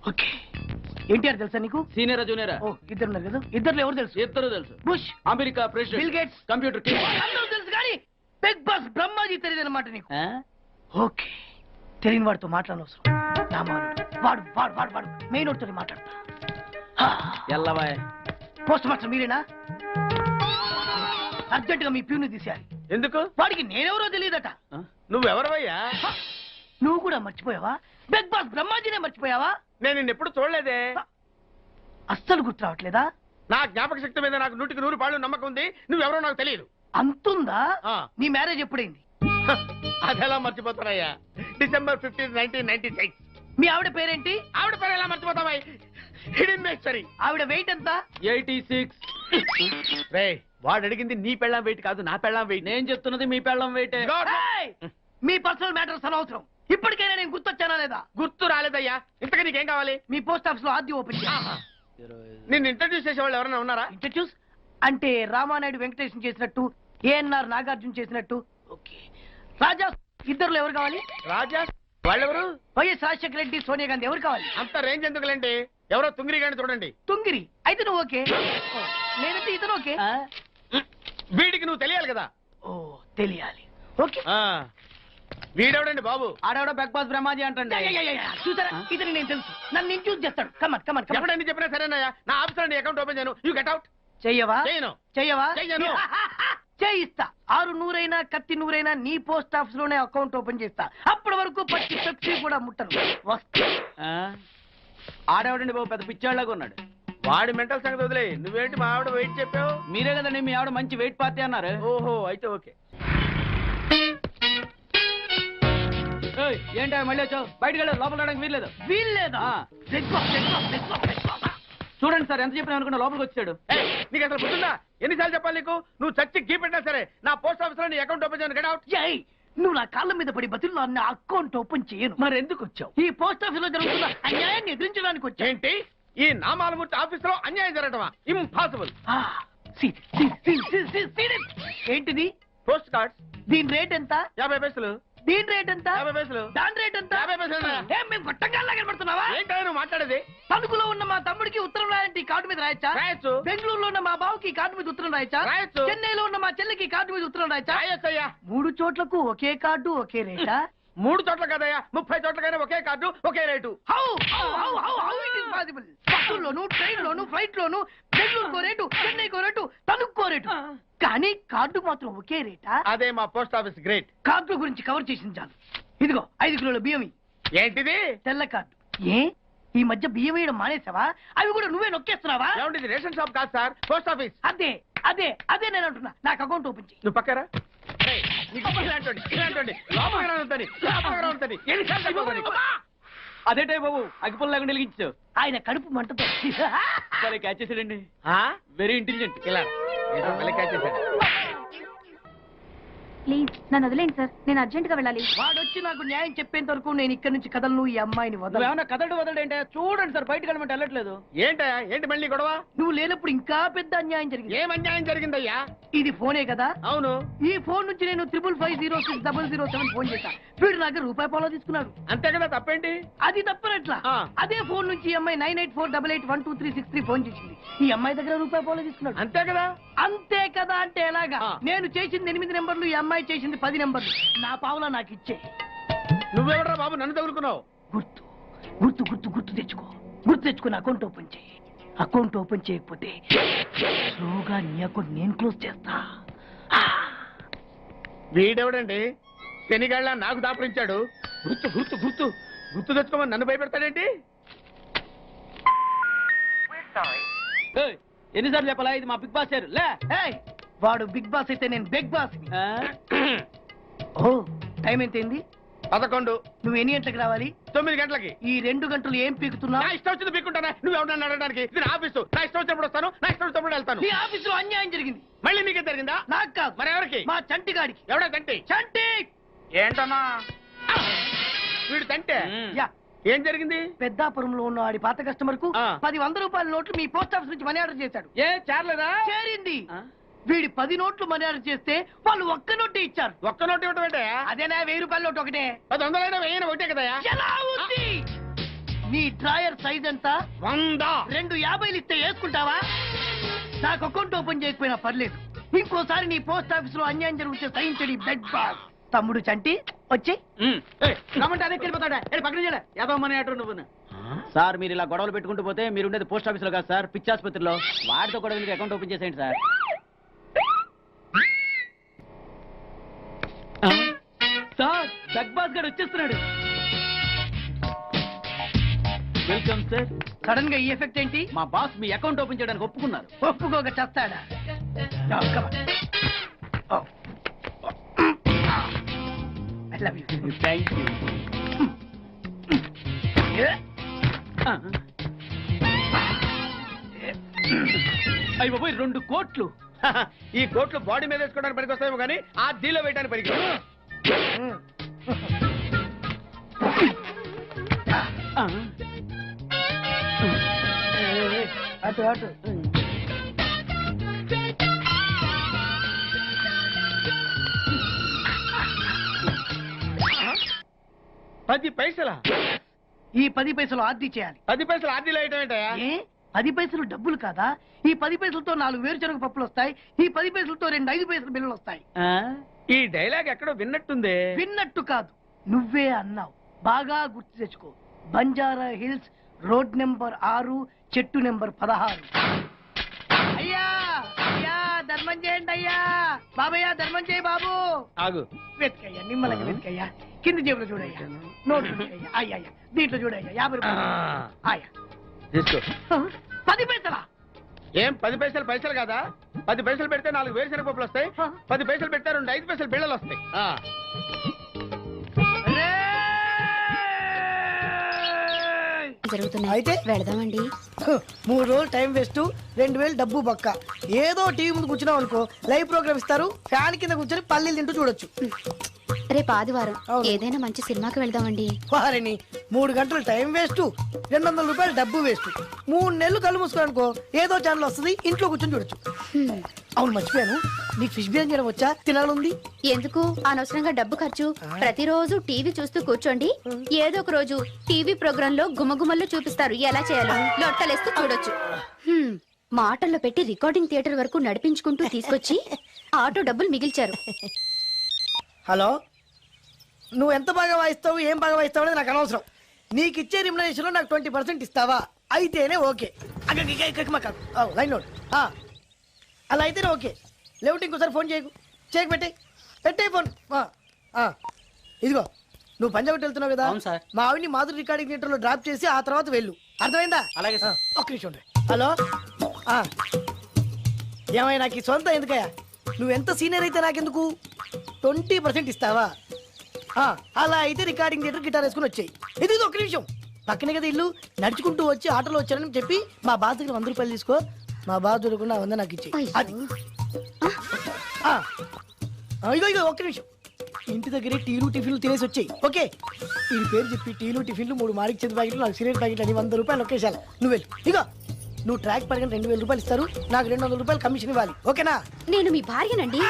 ఓకే, ఎన్టీఆర్ తెలుసా నీకు? సీనియరా జూనియరా? ఓ, ఇద్దరు ఉన్నారు కదా, ఇద్దరు ఎవరు తెలుసు? ఇద్దరు తెలుసు. Bush, America president, bill gates, computer అందరూ తెలుసు కానీ బిగ్ బాస్ బ్రహ్మాజీ తెలియదు అనమాట నీకు. ఓకే, తెలియని వాడితో మాట్లాడనవసరం. వాడు వాడు వాడు వాడు మెయిన్ వాడితో మాట్లాడతా. ఎల్లవాయ్. పోస్ట్ మాస్టర్ మీరేనా? అర్జెంట్ గా మీ ప్యూని తీసేయాలి. ఎందుకు? వాడికి నేనెవరో తెలియదట. నువ్వెవరవయ్యా? నువ్వు కూడా మర్చిపోయావా? బిగ్ బాస్ బ్రహ్మాజీనే మర్చిపోయావా? నేను నిన్నెప్పుడు చూడలేదే. అస్సలు గుర్తు రావట్లేదా? నా జ్ఞాపక శక్తి మీద నాకు 100% నమ్మకం ఉంది. నువ్వెవరో నాకు తెలియదు. అంతుందా? ఆ. నీ మ్యారేజ్ ఎప్పుడైంది? అదెలా మర్చిపోతానయ్యా? December 15, 1996. మీ ఆవిడ పేరేంటి? ఆవిడ పేరు ఎలా మర్చిపోతావా? హిడెన్మేశ్వరి. ఆవిడ వెయిట్ ఎంత? 86. రే, వాడు అడిగింది నీ పెళ్ళాం వెయిట్ కాదు, నా పెళ్ళాం వెయిట్. నేను చెప్తున్నది మీ పెళ్ళాం వెయిట్. ఏయ్! మీ పర్సనల్ మ్యాటర్స్ అనవసరం. ఇప్పటికైనా నేను గుర్తొచ్చానా లేదా? గుర్తు రాలేదయ్యా. ఇంతగా నీకేం కావాలి? మీ పోస్ట్ ఆఫీస్ లో ఆర్డీ ఓపెన్ చేయాలి. నిన్ను ఇంట్రడ్యూస్ చేసే వాళ్ళు ఎవరైనా ఉన్నారా? ఇంట్రడ్యూస్ అంటే రామానాయుడు వెంకటేశం చేసినట్టు, ఏఎన్ఆర్ నాగార్జున చేసినట్టు. ఓకే, రాజా ఇద్దరులో ఎవరు కావాలి? రాజా వాళ్ళెవరు? వైఎస్ రాజశేఖర రెడ్డి, సోనియా గాంధీ ఎవరు కావాలి? అంత రేంజ్ ఎందుకులేండి, ఎవరో తుంగిరి గాని చూడండి. తుంగిరి అయితే నువ్వు ఓకే, నేనంటే ఇతను ఓకే. వీడికి నువ్వు తెలియాలి కదా. ఓ, తెలియాలి. ఓకే, వీడెవడండి బాబు? ఆడెవడో బిగ్ బాస్ బ్రహ్మాజీ అంటండి. చూసారా, ఇతను నేను తెలుసు. నన్ను ఇంట్రడ్యూస్ చేస్తాడు. Come on come on come on. ఎప్పుడైనా చెప్పినా సరేనయ్యా, నా ఆఫీస్ అకౌంట్ ఓపెన్ చేయను. You get out. చెయ్యవా? చేయను. చెయ్యవా? చెయ్యను. చేయిస్తా. 600 కత్తి 100 నీ పోస్ట్ ఆఫీస్ లోనే అకౌంట్ ఓపెన్ చేస్తా. అప్పటి వరకు పచ్చి పెప్సీ కూడా ముట్టను. వస్తా. ఆడేవాడండి బాబు, పెద్ద పిచ్చాళ్ళగా ఉన్నాడు. వాడి మెంటల్ సంగతి వదిలే. నువ్వేంటి మా ఆవిడ వెయిట్ చెప్పావు? మీరే కదండి మీ ఆవిడ మంచి వెయిట్ పార్టీ అన్నారు. ఓహో, అయితే ఓకే. ఏంటో మళ్ళీ వచ్చావు? బయటకు వెళ్ళి లోపల రావడానికి వీల్లేదు. వీల్లేదా? చూడండి సార్, ఎంత చెప్పినా అనుకున్నా లోపలికి వచ్చాడు. నీకు అసలు గుర్తుందా? ఎన్నిసార్లు చెప్పాలి నీకు? నువ్వు చచ్చి గీ పెట్టినా సరే నా పోస్ట్ ఆఫీస్ లో నీ అకౌంట్ ఓపెన్ చేయను. Get out. నువ్వు నా కాళ్ళ మీద పడి బతుల్లో నా అకౌంట్ ఓపెన్ చేయను. మరి ఎందుకు వచ్చావు? ఈ పోస్ట్ ఆఫీస్ లో జరుగుతున్న అన్యాయాన్ని ఎదిరించడానికి వచ్చా. ఏంటి? ఈ నామాలమూర్తి ఆఫీస్ లో అన్యాయం జరగటమా? ఇంపాసిబుల్. ఏంటిది? Post card. దీని రేట్ ఎంత? 50 పైసలు. దీని రేట్ ఎంత? 50 పైసలు. దాని రేట్ ఎంత? 50 పైసలు. ఏం మేము గొట్టంగాల్లా కనబడుతున్నావా? ఏంటో నువ్వు మాట్లాడేది? తణుకులో ఉన్న మా తమ్ముడికి ఉత్తరం రాయంటే కార్డు మీద రాయచ్చా? రాయొచ్చు. బెంగళూరులో ఉన్న మా బావుకి కార్డు మీద ఉత్తరం రాయచ్చా? రాయొచ్చు. చెన్నైలో ఉన్న మా చెల్లికి కార్డు మీద ఉత్తరం రాయచ్చా? రాయొచ్చయ్యా. 3 చోట్లకు ఒకే కార్డు ఒకే రేటా? 3 చోట్ల కదయ్యా, 30 చోట్లకైనా ఒకే కార్డు ఒకే రేటు. బస్సుల్లోను, ట్రైన్ లోను, ఫ్లైట్ లోను బెంగళూరుకో రేటు, చెన్నైకో రేటు, తణుక్కో రేటు. కానీ కార్డు మాత్రం ఒకే రేటా? అదే మా పోస్ట్ ఆఫీస్ గ్రేట్. కార్డు గురించి కవర్ చేసింది చాలు. ఇదిగో 5 కిలోల బియ్యం. ఏంటిది? తెల్ల కార్డు. ఏ ఈ మధ్య బియ్యం వేయడం మానేసావా? అవి కూడా నువ్వే నొక్కేస్తున్నావా? ఏమంటే రేషన్ షాప్ కాదు సార్, పోస్ట్ ఆఫీస్. అదే అదే అదే నేను అంటున్నా, నాకు అకౌంట్ ఓపెన్ చేయి. నువ్వు పక్కరా. ఏయ్, నీకు ఇలాంటి లోపల ఉంటుంది. అదేటే బాబు అగ్గిపుల్ లేకుండా వెలిగించు. ఆయన కడుపు మంటతో క్యాచ్ చేసాడండి. Very intelligent. ఇలా మళ్ళీ క్యాచ్ చేశాడు. ప్లీజ్ నన్ను వదిలేండి సార్, నేను అర్జెంట్ గా వెళ్ళాలి. వాడొచ్చి నాకు న్యాయం చెప్పేంత వరకు నేను ఇక్కడి నుంచి కదలను. ఈ అమ్మాయిని వదల. ఏమన్నా కదలడు వదలడు చూడండి సార్, బయటకు వెళ్ళమంటే వెళ్ళట్లేదు. ఏంటయ్యా, ఏంటి మళ్ళీ గొడవ? నువ్వు లేనప్పుడు ఇంకా పెద్ద అన్యాయం జరిగింది. ఏం అన్యాయం జరిగిందయ్యా? ఇది ఫోనే కదా? అవును. ఈ ఫోన్ నుంచి నేను 555060007 ఫోన్ చేశా. వీడు నా దగ్గర రూపాయి పాలో తీసుకున్నాడు. అంతే కదా, తప్పేంటి? అది తప్పనట్లా. అదే ఫోన్ నుంచి ఈ అమ్మాయి 9848812363 ఫోన్ చేసింది. ఈ అమ్మాయి దగ్గర రూపాయి పాలో తీసుకున్నాడు. అంతే కదా. అంతే కదా అంటే ఎలాగా? నేను చేసింది 8 నెంబర్లు, ఈ అమ్మాయి చేసింది 10 నెంబర్లు. నా పావులా నాకు ఇచ్చే. నువ్వెవడరా బాబు నన్ను తగులుకున్నావు? గుర్తు గుర్తు గుర్తు గుర్తు తెచ్చుకో. గుర్తు తెచ్చుకుని అకౌంట్ ఓపెన్ చేయి. అకౌంట్ ఓపెన్ చేయకపోతే స్లోగా నీ అకౌంట్ నేను క్లోజ్ చేస్తా. వీడెవడండి శనిగాళ్ళ నాకు దాపరించాడు? గుర్తు గుర్తు గుర్తు గుర్తు తెచ్చుకోమని నన్ను భయపెడతాడేంటి? ఎన్నిసార్లు చెప్పాలా, ఇది మా బిగ్ బాస్ సార్. లే ఏయ్, వాడు బిగ్ బాస్ అయితే నేను బిగ్ బాస్. ఓ టైం ఎంతైంది? 11. నువ్వు ఎన్ని గంటలకు రావాలి? 9 గంటలకి. ఈ 2 గంటలు ఏం పీకుతున్నా? నా ఇష్టం వచ్చింది పీక్కుంటానా? నువ్వు ఎవరన్నా అడగడానికి? ఇది నా ఆఫీసు. నా ఇష్టం వచ్చినప్పుడు వస్తాను, నా ఇష్టం వచ్చినప్పుడు వెళ్తాను. ఈ ఆఫీసులో అన్యాయం జరిగింది. మళ్ళీ నీకే జరిగిందా? నాకు కాదు. మరి ఎవరికి? మా చంటి గాడికి. ఎవడా తంటి? చంటి ఏంటన్నా వీడు తంటే? యా, ఏం జరిగింది? పెద్దాపురంలో ఉన్న వాడి పాత కస్టమర్ కు ఆ. 10 రూపాయల నోట్లు మీ పోస్ట్ ఆఫీస్ నుంచి మనీ ఆర్డర్ చేశాడు. ఏ చేరలేదా? చేరింది. వీడి 10 నోట్లు మనీ ఆర్డర్ చేస్తే వాళ్ళు ఒక్క నోటే ఇచ్చారు. ఒక్క నోటు ఇవ్వటం ఏంటే? అదేనా 1000 రూపాయల నోటు ఒకటే. 100 వెయ్యి ఒకటే కదయా? ఎలా ఉంది? నీ డ్రాయర్ సైజ్ ఎంత? 100. 2 50లు ఇస్తే వేసుకుంటావా? నాకు అకౌంట్ ఓపెన్ చేయకపోయినా పర్లేదు. ఇంకోసారి నీ పోస్ట్ ఆఫీస్ లో అన్యాయం జరిగితే సహించడి బెడ్ బాస్. తమ్ముడు చంటి వచ్చి రమ్మంటే అదే వెళ్ళిపోతాడా? పక్కన చేయలే యాదవ మనీ ఆటో నువ్వు. సార్ మీరు ఇలా గొడవలు పెట్టుకుంటూ పోతే మీరు ఉండేది పోస్ట్ ఆఫీస్ లో కాదు సార్, పిచ్చి ఆసుపత్రిలో. వాడితో కూడా మీకు అకౌంట్ ఓపెన్ చేసేయండి సార్. సార్ బిగ్ బాస్ గారు వచ్చేస్తున్నాడు. Welcome sir. సడన్ గా ఈ ఎఫెక్ట్ ఏంటి? మా బాస్ మీ అకౌంట్ ఓపెన్ చేయడానికి ఒప్పుకున్నారు. ఒప్పుకోక చస్తాడా? I love you. Thank you. అయ్యి బాబోయ్ 2 కోట్లు. ఈ కోట్లు బాడీ మీద వేసుకోవడానికి పనికొస్తాయేమో కానీ ఆ దీలో వేయడానికి పనికి. అటు అటు. పది పైసలా? ఈ 10 పైసలు ఆర్డీ చేయాలి. 10 పైసలు ఆర్డీలో వేయటం ఏంటయ్యా? ఏ 10 పైసలు డబ్బులు కాదా? ఈ 10 పైసలతో 4 వేరుశనగ పప్పులు వస్తాయి. ఈ 10 పైసలతో 2 5 పైసలు బిల్లులు వస్తాయి. ఈ డైలాగ్ ఎక్కడో విన్నట్టుంది. విన్నట్టు కాదు, నువ్వే అన్నావు. బాగా గుర్తు తెచ్చుకో. బంజారా హిల్స్, రోడ్ నెంబర్ 6, చెట్టు నెంబర్ 16. అయ్యా అయ్యా ధర్మం చేయండి అయ్యా. బాబయ్యా ధర్మం చేయి బాబు. ఆగు. వెతికయ్యా, నిమ్మలంగా వెతికయ్యా. కింది జేబులో చూడయ్యా. నోట్లు చూడయ్యా. అయ్యా అయ్యా దీంట్లో చూడయ్యా. 50 రూపాయలు. అయ్యా తీసుకో. 10 పైసలా? ఏం 10 పైసలు పైసలు కాదా? 10 పైసలు పెడితే 4 వేరుశనగ పప్పులు వస్తాయి. 10 పైసలు పెడితే 2 5 పైసలు బిళ్ళలు వస్తాయి. జరుగుతున్నాయి. అయితే వెళదామండి. 3 రోజులు టైం వేస్ట్, 2000 డబ్బు బొక్క. ఏదో టీవీ ముందు కూర్చున్నాం అనుకో, లైవ్ ప్రోగ్రామ్ ఇస్తారు. ఫ్యాన్ కింద కూర్చొని పల్లీలు తింటూ చూడొచ్చు. రేపు ఆదివారం ఏదైనా మంచి సినిమాకి వెళ్దామండి. వారిని 3 గంటలు టైం వేస్ట్, 200 రూపాయలు డబ్బు వేస్ట్. 3 నెలలు కళ్ళు మూసుకోనుకో, ఏదో ఛానల్ వస్తుంది, ఇంట్లో కూర్చొని చూడొచ్చు. అవును మర్చిపోయాను, నీకు ఫిష్ బిర్యానీ చేయడం వచ్చా? తినాలుంది. ఎందుకు అనవసరంగా డబ్బు ఖర్చు? ప్రతిరోజు టీవీ చూస్తూ కూర్చోండి. ఏదో ఒక రోజు టీవీ ప్రోగ్రామ్ లో గుమగుమల్లో చూపిస్తారు ఎలా చేయాలో. లొట్టలేస్తూ చూడొచ్చు. మాటల్లో పెట్టి రికార్డింగ్ థియేటర్ వరకు నడిపించుకుంటూ తీసుకొచ్చి ఆటో డబ్బులు మిగిల్చారు. హలో, నువ్వు ఎంత బాగా వాయిస్తావు, ఏం బాగా వాయిస్తావు అనేది నాకు అనవసరం. నీకు ఇచ్చే రిమ్యునరేషన్ లో నాకు 20% ఇస్తావా? అయితేనే ఓకే. Line note. అలా అయితేనే ఓకే. లేవుంటే ఇంకోసారి ఫోన్ చేయకు. పెట్టే ఫోన్. ఇదిగో నువ్వు పంజాబ్ వెళ్తున్నావు కదా అవును సార్. మా ఆవిడ్ని మాధురి రికార్డింగ్ థియేటర్ లో డ్రాప్ చేసి ఆ తర్వాత వెళ్ళు అర్థమైందా? అలాగే సార్. ఒక్క నిమిషం ఉండు. హలో ఆ. ఏమై నాకు ఈ సొంత ఎందుకయ్యా? నువ్వెంత సీనియర్ అయితే నాకెందుకు 20% ఇస్తావా? అలా అయితే రికార్డింగ్ థియేటర్ గిటార్ వేసుకుని వచ్చాయి. ఇది ఒక్క నిమిషం, పక్కనే కదా ఇల్లు. నడుచుకుంటూ వచ్చి ఆటోలో వచ్చానని చెప్పి మా బాధ దగ్గర 100 రూపాయలు తీసుకో. మా బాధ దొరకకుండా 100 నాకు ఇచ్చేయి. అది ఇగో ఇగో ఒక్క నిమిషం. ఇంటి దగ్గరే టీలు టిఫిన్లు తినేసి వచ్చాయి. ఓకే, ఈ పేరు చెప్పి టీలు టిఫిన్లు 3 మాడికి చెంది ప్యాకెట్లు, నాకు సిగరెట్ ప్యాకెట్లు అని 100 రూపాయలు ఒకేసారి. నువ్వు వెళ్ళు. ఇగో నువ్వు ట్రాక్ పడగానే 2000 రూపాయలు ఇస్తారు, నాకు 200 రూపాయలు కమిషన్ ఇవ్వాలి. ఓకేనా? నేను మీ భార్యనండి.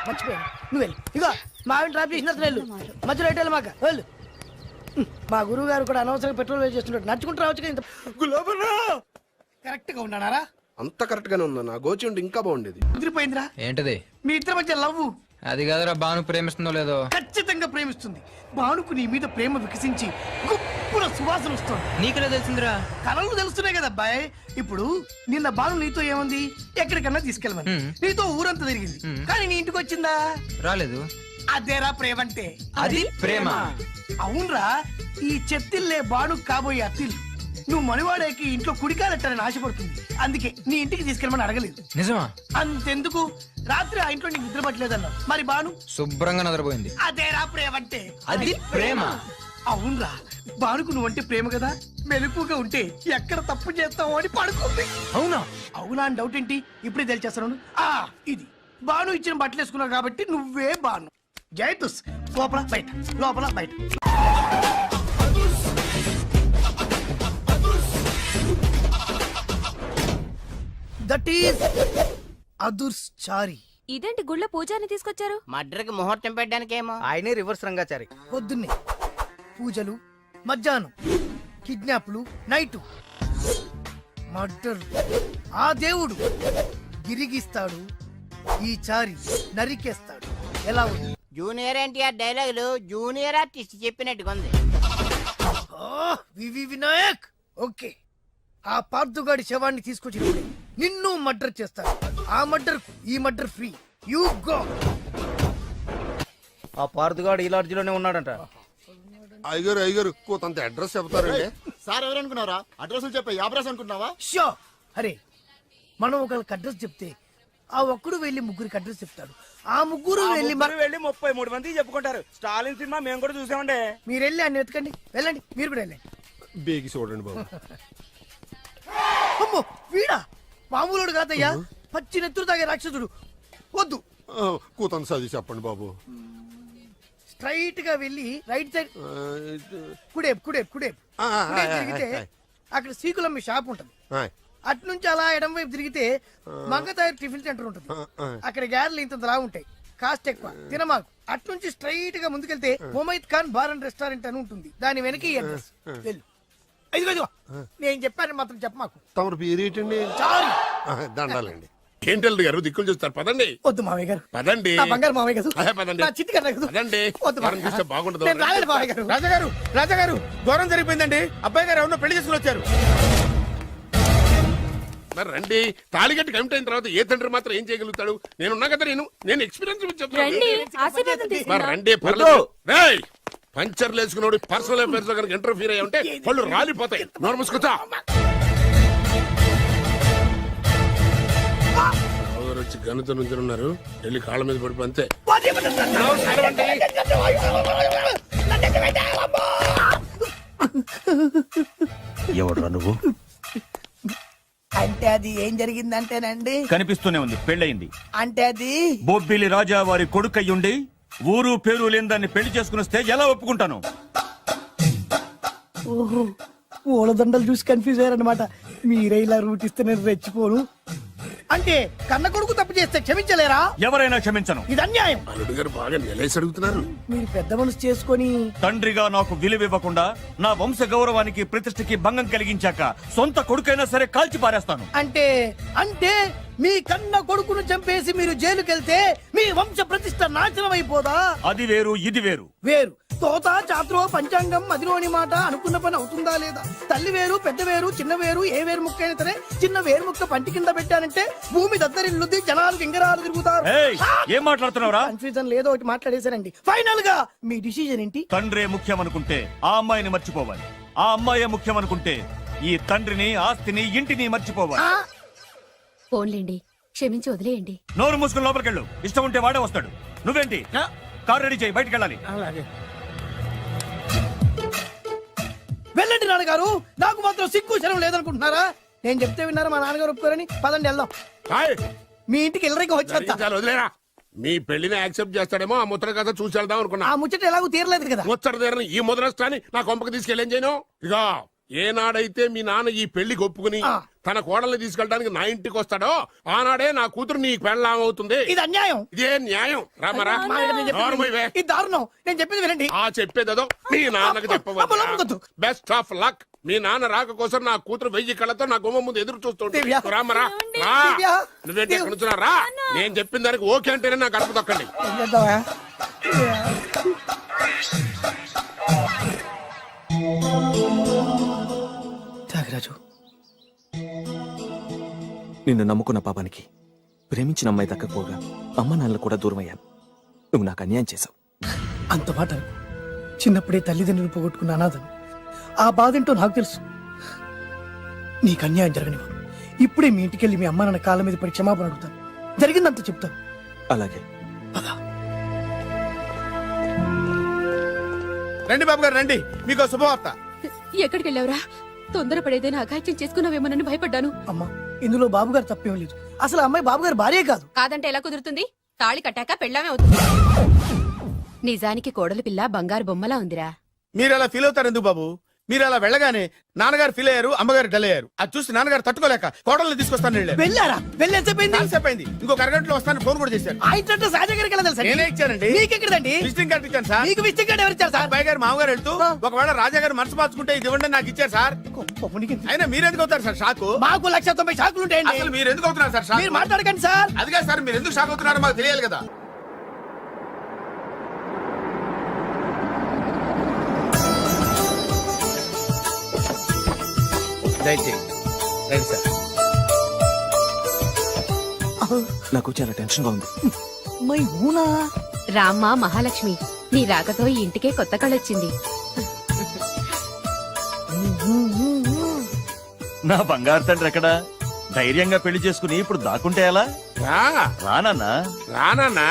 మర్చిపోయాను. నువ్వు వెళ్ళు. ఇగో మా ఆవిడ డ్రాప్ చేసిన తర్వాత వెళ్ళు. మధ్యలో ఎటు మాక వెళ్ళు. మా గురువు గారు కూడా అనవసరంగా పెట్రోల్ వేస్ట్ చేస్తున్నాడు. నడుచుకుంటూ రావచ్చు కదా. ఇంత కరెక్ట్ గా ఉన్నారా? అంత కరెక్ట్ గానే ఉందా? నా గోచి ఉంటే ఇంకా బాగుండేది. కుదిరిపోయిందిరా. ఏంటది? మీ ఇద్దరి మధ్య లవ్. అది కాదురా, బాను ప్రేమిస్తుందో లేదో. ఖచ్చితంగా ప్రేమిస్తుంది. బానుకు నీ మీద ప్రేమ వికసించి గుప్పుల సువాసన వస్తుంది. నీకెలా తెలిసిందిరా? కలలు తెలుస్తున్నాయి కదా అబ్బాయి. ఇప్పుడు నిన్న బాను నీతో ఏముంది, ఎక్కడికన్నా తీసుకెళ్ళమని నీతో ఊరంతా తిరిగింది, కానీ నీ ఇంటికి వచ్చిందా? రాలేదు. అదేరా ప్రేమ అంటే. అది ప్రేమ. అవునరా, ఈ చెత్తిల్లే బాను కాబోయే అత్తిల్లు. నువ్వు మనివాడేకి ఇంట్లో కుడికాలెట్టాలని ఆశపడుతుంది, అందుకే నీ ఇంటికి తీసుకెళ్ళమని అడగలేదు. నిజమా? అంతెందుకు, రాత్రి ఆ ఇంట్లో నీకు నిద్ర పట్టలేదన్నా. మరి బాను శుభ్రంగా నిద్రపోయింది. అదేరా ప్రేమ అంటే. అది ప్రేమ. అవునరా, బానుకు నువ్వంటే ప్రేమ కదా. మెలకుగా ఉంటే ఎక్కడ తప్పు చేస్తావు అని పడుకుంది. అవునా? అవునా అని డౌట్ ఏంటి, ఇప్పుడే తెలిచేస్తున్నాను. ఇది బాను ఇచ్చిన బట్టలు వేసుకున్నావు కాబట్టి నువ్వే బాను. జైతుస్ లోపల బయట, లోపల బయట. దట్ ఈస్ అదుర్స్ చారి. ఇదేంటి గుళ్ళ పూజాని తీసుకొచ్చారు? మడ్రకి ముహూర్తం పెట్టడానికేమో. ఆయనే రివర్స్ రంగాచారి. పొద్దున్నే పూజలు, మధ్యాహ్నం కిడ్నాప్లు, నైటు మర్డర్. ఆ దేవుడు గిరిగిస్తాడు, ఈ చారి నరికేస్తాడు. ఎలా ఉంది? జూనియర్ ఎన్టీఆర్ డైలాగులు జూనియర్ ఆర్టిస్ట్ చెప్పినట్టుగా ఉంది. వివి వినాయక్. ఓకే, ఆ పార్థుగాడి శవాన్ని తీసుకొచ్చినప్పుడే నిన్ను మర్డర్ చేస్తాడు. ఆ మర్డర్ ఈ మర్డర్ ఫ్రీ. You go. ఆ పార్థుగాడు ఈ లాడ్జిలోనే ఉన్నాడంట. అయ్యగారు అయ్యగారు కొంత అడ్రస్ చెప్తారండి. సార్ ఎవరనుకున్నారా? అడ్రస్ చెప్పే యాబ్రాస్ అనుకున్నావా? షో. అరే, మనం ఒకరికి అడ్రస్ చెప్తే ఆ ఒక్కడు వెళ్ళి ముగ్గురికి అడ్రస్ చెప్తాడు. ఆ ముగ్గురు వెళ్ళి 33 మంది చెప్పుకుంటారు. స్టాలిన్ సినిమా మేము కూడా చూసామండి. మీరు వెళ్ళి అన్ని వెతకండి. వెళ్ళండి, మీరు కూడా వెళ్ళండి. బేగి చూడండి బాబు. అమ్మో, వీడా? మామూలుడు కాదయ్యా, పచ్చి నెత్తురు తాగే రాక్షసుడు. వద్దు, కూతంత చదివి చెప్పండి బాబు. స్ట్రైట్ గా వెళ్ళి రైట్ సైడ్ కుడేపు కుడేపు కుడేపు కుడేపు తిరిగితే అక్కడ శ్రీకులమ్మ షాప్ ఉంటుంది. అటు నుంచి అలా ఎడం వైపు తిరిగితే మంగతాయర్ టిఫిన్ సెంటర్ ఉంటుంది. అక్కడ గ్యారెలు ఇంత లా ఉంటాయి, కాస్ట్ ఎక్కువ, తినమాకు. అటు నుంచి స్ట్రైట్ గా ముందుకెళ్తే Mumaith Khan bar and restaurant అని ఉంటుంది. దాని వెనక ఈ అడ్రస్. వెళ్ళు. ఇదిగో నేను చెప్పాను మాత్రం చెప్పమాకు. తమరు పేరేటండి? చాలు, దండాలండి. ఏంటల్లుడు గారు దిక్కులు చూస్తారు, పదండి. వద్దు మామయ్య గారు, పదండి. నా బంగారు మామయ్య గారు, అదే పదండి. నా చిట్టి గారు కదా. పదండి. వద్దు వారిని చూస్తే బాగుండదు. నేను రాలేదు మామయ్య గారు. రాజాగారు రాజాగారు ఘోరం జరిగిపోయిందండి. అబ్బాయి గారు ఎవరినో పెళ్లి చేసుకుని వచ్చారు. మరి రండి. తాళిగట్టి కమిట్ అయిన తర్వాత ఏ తండ్రి మాత్రం ఏం చేయగలుగుతాడు? నేనున్నా కదా, నేను ఎక్స్పీరియన్స్ చెప్తాను. మరి రండి, పర్లేదు. రేయ్, పంచర్లు వేసుకున్నాడు పర్సనల్ అఫేర్స్ లో కనుక ఇంటర్ఫీర్ అయ్యి ఉంటే పళ్ళు రాలిపోతాయి. నోరు మూసుకొచ్చా. వచ్చి గనుత నుంచి ఉన్నారు, వెళ్ళి కాళ్ళ మీద పడిపో అంతే. ఎవడురా నువ్వు? అంటే అది ఏం జరిగిందంటేనండి, కనిపిస్తూనే ఉంది, పెళ్ళయింది. అంటే అది బొబ్బిలి రాజా వారి కొడుకయ్యుండి ఊరు పేరు లేని దాన్ని పెళ్లి చేసుకుని వస్తే ఎలా ఒప్పుకుంటాను? ఓహో, పూలదండలు చూసి కన్ఫ్యూజ్ అయ్యారనమాట. మీరే ఇలా రూట్ ఇస్తే నేను రెచ్చిపోను. అంటే కన్న కొడుకు తప్పు చేస్తే క్షమించలేరా? ఎవరైనా క్షమించను. ఇది అన్యాయం. అల్లుడు గారు బాగా నిలేసి అడుగుతున్నారు. మీరు పెద్ద మనసు చేసుకొని తండ్రిగా నాకు విలువివ్వకుండా నా వంశ గౌరవానికి ప్రతిష్టకి భంగం కలిగించాక సొంత కొడుకైనా సరే కాల్చి పారేస్తాను. అంటే అంటే మీ కన్న కొడుకును చంపేసి మీరు జైలుకెళ్తే మీ వంశ ప్రతిష్ట నాశనం అయిపోదా? అది వేరు ఇది వేరు. వేరు. తోత చాత్రో పంచాంగం మదిలోని మాట అనుకున్న పని అవుతుందా లేదా? తల్లి వేరు పెద్ద వేరు చిన్న వేరు ఏ వేరు ముక్క అయినా సరే చిన్న వేరు ముక్క పంటి కింద పెట్టానంటే భూమి దద్దరిల్లుద్ది, జనాలు గింగరాలు తిరుగుతారు. ఏం మాట్లాడుతున్నావురా? కన్ఫ్యూజన్ లేదో ఒకటి మాట్లాడేశారండి. ఫైనల్ గా మీ డిసిజన్ ఏంటి? తండ్రే ముఖ్యం అనుకుంటే ఆ అమ్మాయిని మర్చిపోవాలి. ఆ అమ్మాయే ముఖ్యం అనుకుంటే ఈ తండ్రిని, ఆస్తిని, ఇంటిని మర్చిపోవాలి. ఫోన్లేండి, క్షమించి వదిలేయండి. నోరు మూసుకుని లోపలికెళ్ళు. ఇష్టం ఉంటే వాడే వస్తాడు. నువ్వేంటి? కార్ రెడీ చేయి, బయటికి వెళ్ళాలి. వెళ్ళండి నాన్నగారు, నాకు మాత్రం సిగ్గు శరం లేదనుకుంటున్నారా? నేను చెప్తే విన్నారా మా నాన్నగారు ఒప్పుకోరని? పదండి వెళ్దాం. మీ ఇంటికి ఎల్లరికి వచ్చేస్తా. వదిలేరా, మీ పెళ్లిని యాక్సెప్ట్ చేస్తాడేమో ఆ ముద్ర కథ చూసి వెళ్దాం అనుకున్నా. ఆ ముచ్చట ఎలాగో తీరలేదు కదా. ముచ్చట తీరని ఈ ముద్రష్టాన్ని నా కొంపకి తీసుకెళ్ళేం చేయను. ఇక ఏనాడైతే మీ నాన్న ఈ పెళ్లికి ఒప్పుకుని తన కోడల్ని తీసుకెళ్ళడానికి నా ఇంటికి వస్తాడో ఆనాడే నా కూతురు నీ పెళ్ళాం అవుతుంది. ఇది అన్యాయం. ఇదే న్యాయం. రామరా, ఇది దారుణం. నేను చెప్పేది వినండి. ఆ చెప్పేదో మీ నాన్నకు చెప్పవచ్చు. Best of luck. మీ నాన్న రాక కోసం నా కూతురు 1000 కళ్ళతో నా గుమ్మ ముందు ఎదురు చూస్తుంటే రామరా, నువ్వేంటి ఎక్కడ నుంచున్నారా? నేను చెప్పిన దానికి ఓకే అంటేనే నా గడప తొక్కండి. త్యాగరాజు, నిన్ను నమ్ముకున్న పాపానికి ప్రేమించిన అమ్మాయి దక్కకపోగా అమ్మ నాన్నలు కూడా దూరం అయ్యాను. నువ్వు నాకు అన్యాయం చేశావు. అంత మాట చిన్నప్పుడే తల్లిదండ్రులు పోగొట్టుకున్న అనాథను. ఆ బాధ ఏంటో నాకు తెలుసు. నీకు అన్యాయం జరగనివ్వను. ఇప్పుడే మీ ఇంటికి వెళ్ళి మీ అమ్మ నాన్న కాళ్ళ మీద పడి క్షమాపణ అడుగుతాను. జరిగిందంత చెప్తాను. అలాగే. రండి బాబు గారు, రండి. మీకు శుభవార్త. ఎక్కడికి వెళ్ళావురా? తొందరపడేదైనా అఘాయిత్యం చేసుకున్నావేమోనని భయపడ్డాను. అమ్మా, ఇందులో బాబుగారు తప్పేం లేదు. అసలు అమ్మాయి బాబుగారు భార్యే కాదు. కాదంటే ఎలా కుదురుతుంది? తాళి కట్టాక పెళ్ళామే అవుతుంది. నిజానికి కోడలి పిల్ల బంగారు బొమ్మలా ఉందిరా. మీరు అలా ఫీల్ అవుతారు ఎందుకు బాబు? మీరు అలా వెళ్ళగానే నాన్నగారు ఫీల్ అయ్యారు, అమ్మగారు డల్ అయ్యారు. అది చూసి నాన్నగారు తట్టుకోలేక కోడల్ని తీసుకొస్తాను వెళ్ళారా? వెళ్ళేసేపోయింది. ఇంకొక అరగంటలో వస్తాను ఫోన్ కూడా చేశారు. ఆ ఇంట్లో సహజ గారికి ఎలా తెలుసా? నేనే ఇచ్చానండి. మీకెక్కడండి? విజిటింగ్ కార్డు ఇచ్చాను సార్. మీకు విజిటింగ్ కార్డు ఎవరు ఇచ్చారు సార్? అబ్బాయి గారు మామగారు వెళ్తూ ఒకవేళ రాజా గారు మనసు మార్చుకుంటే ఇది ఇవ్వండి నాకు ఇచ్చారు సార్. అయినా మీరు ఎందుకు అవుతారు సార్ షాక్? మాకు 190 షాకులు ఉంటాయండి. అసలు మీరు ఎందుకు అవుతున్నారు సార్ షాక్? మీరు మాట్లాడకండి సార్. అదిగా సార్, మీరు ఎందుకు షాక్ అవుతున్నారో మాకు తెలియాలి కదా. నాకు చాలా టెన్షన్ గా ఉంది. మై హూనా. రామ్మ మహాలక్ష్మి, నీ రాకతో ఈ ఇంటికే కొత్త కళొచ్చింది. నా బంగారు తండ్రి ఎక్కడా? ధైర్యంగా పెళ్లి చేసుకుని ఇప్పుడు దాక్కుంటే ఎలా? రానన్నా. రానన్నా.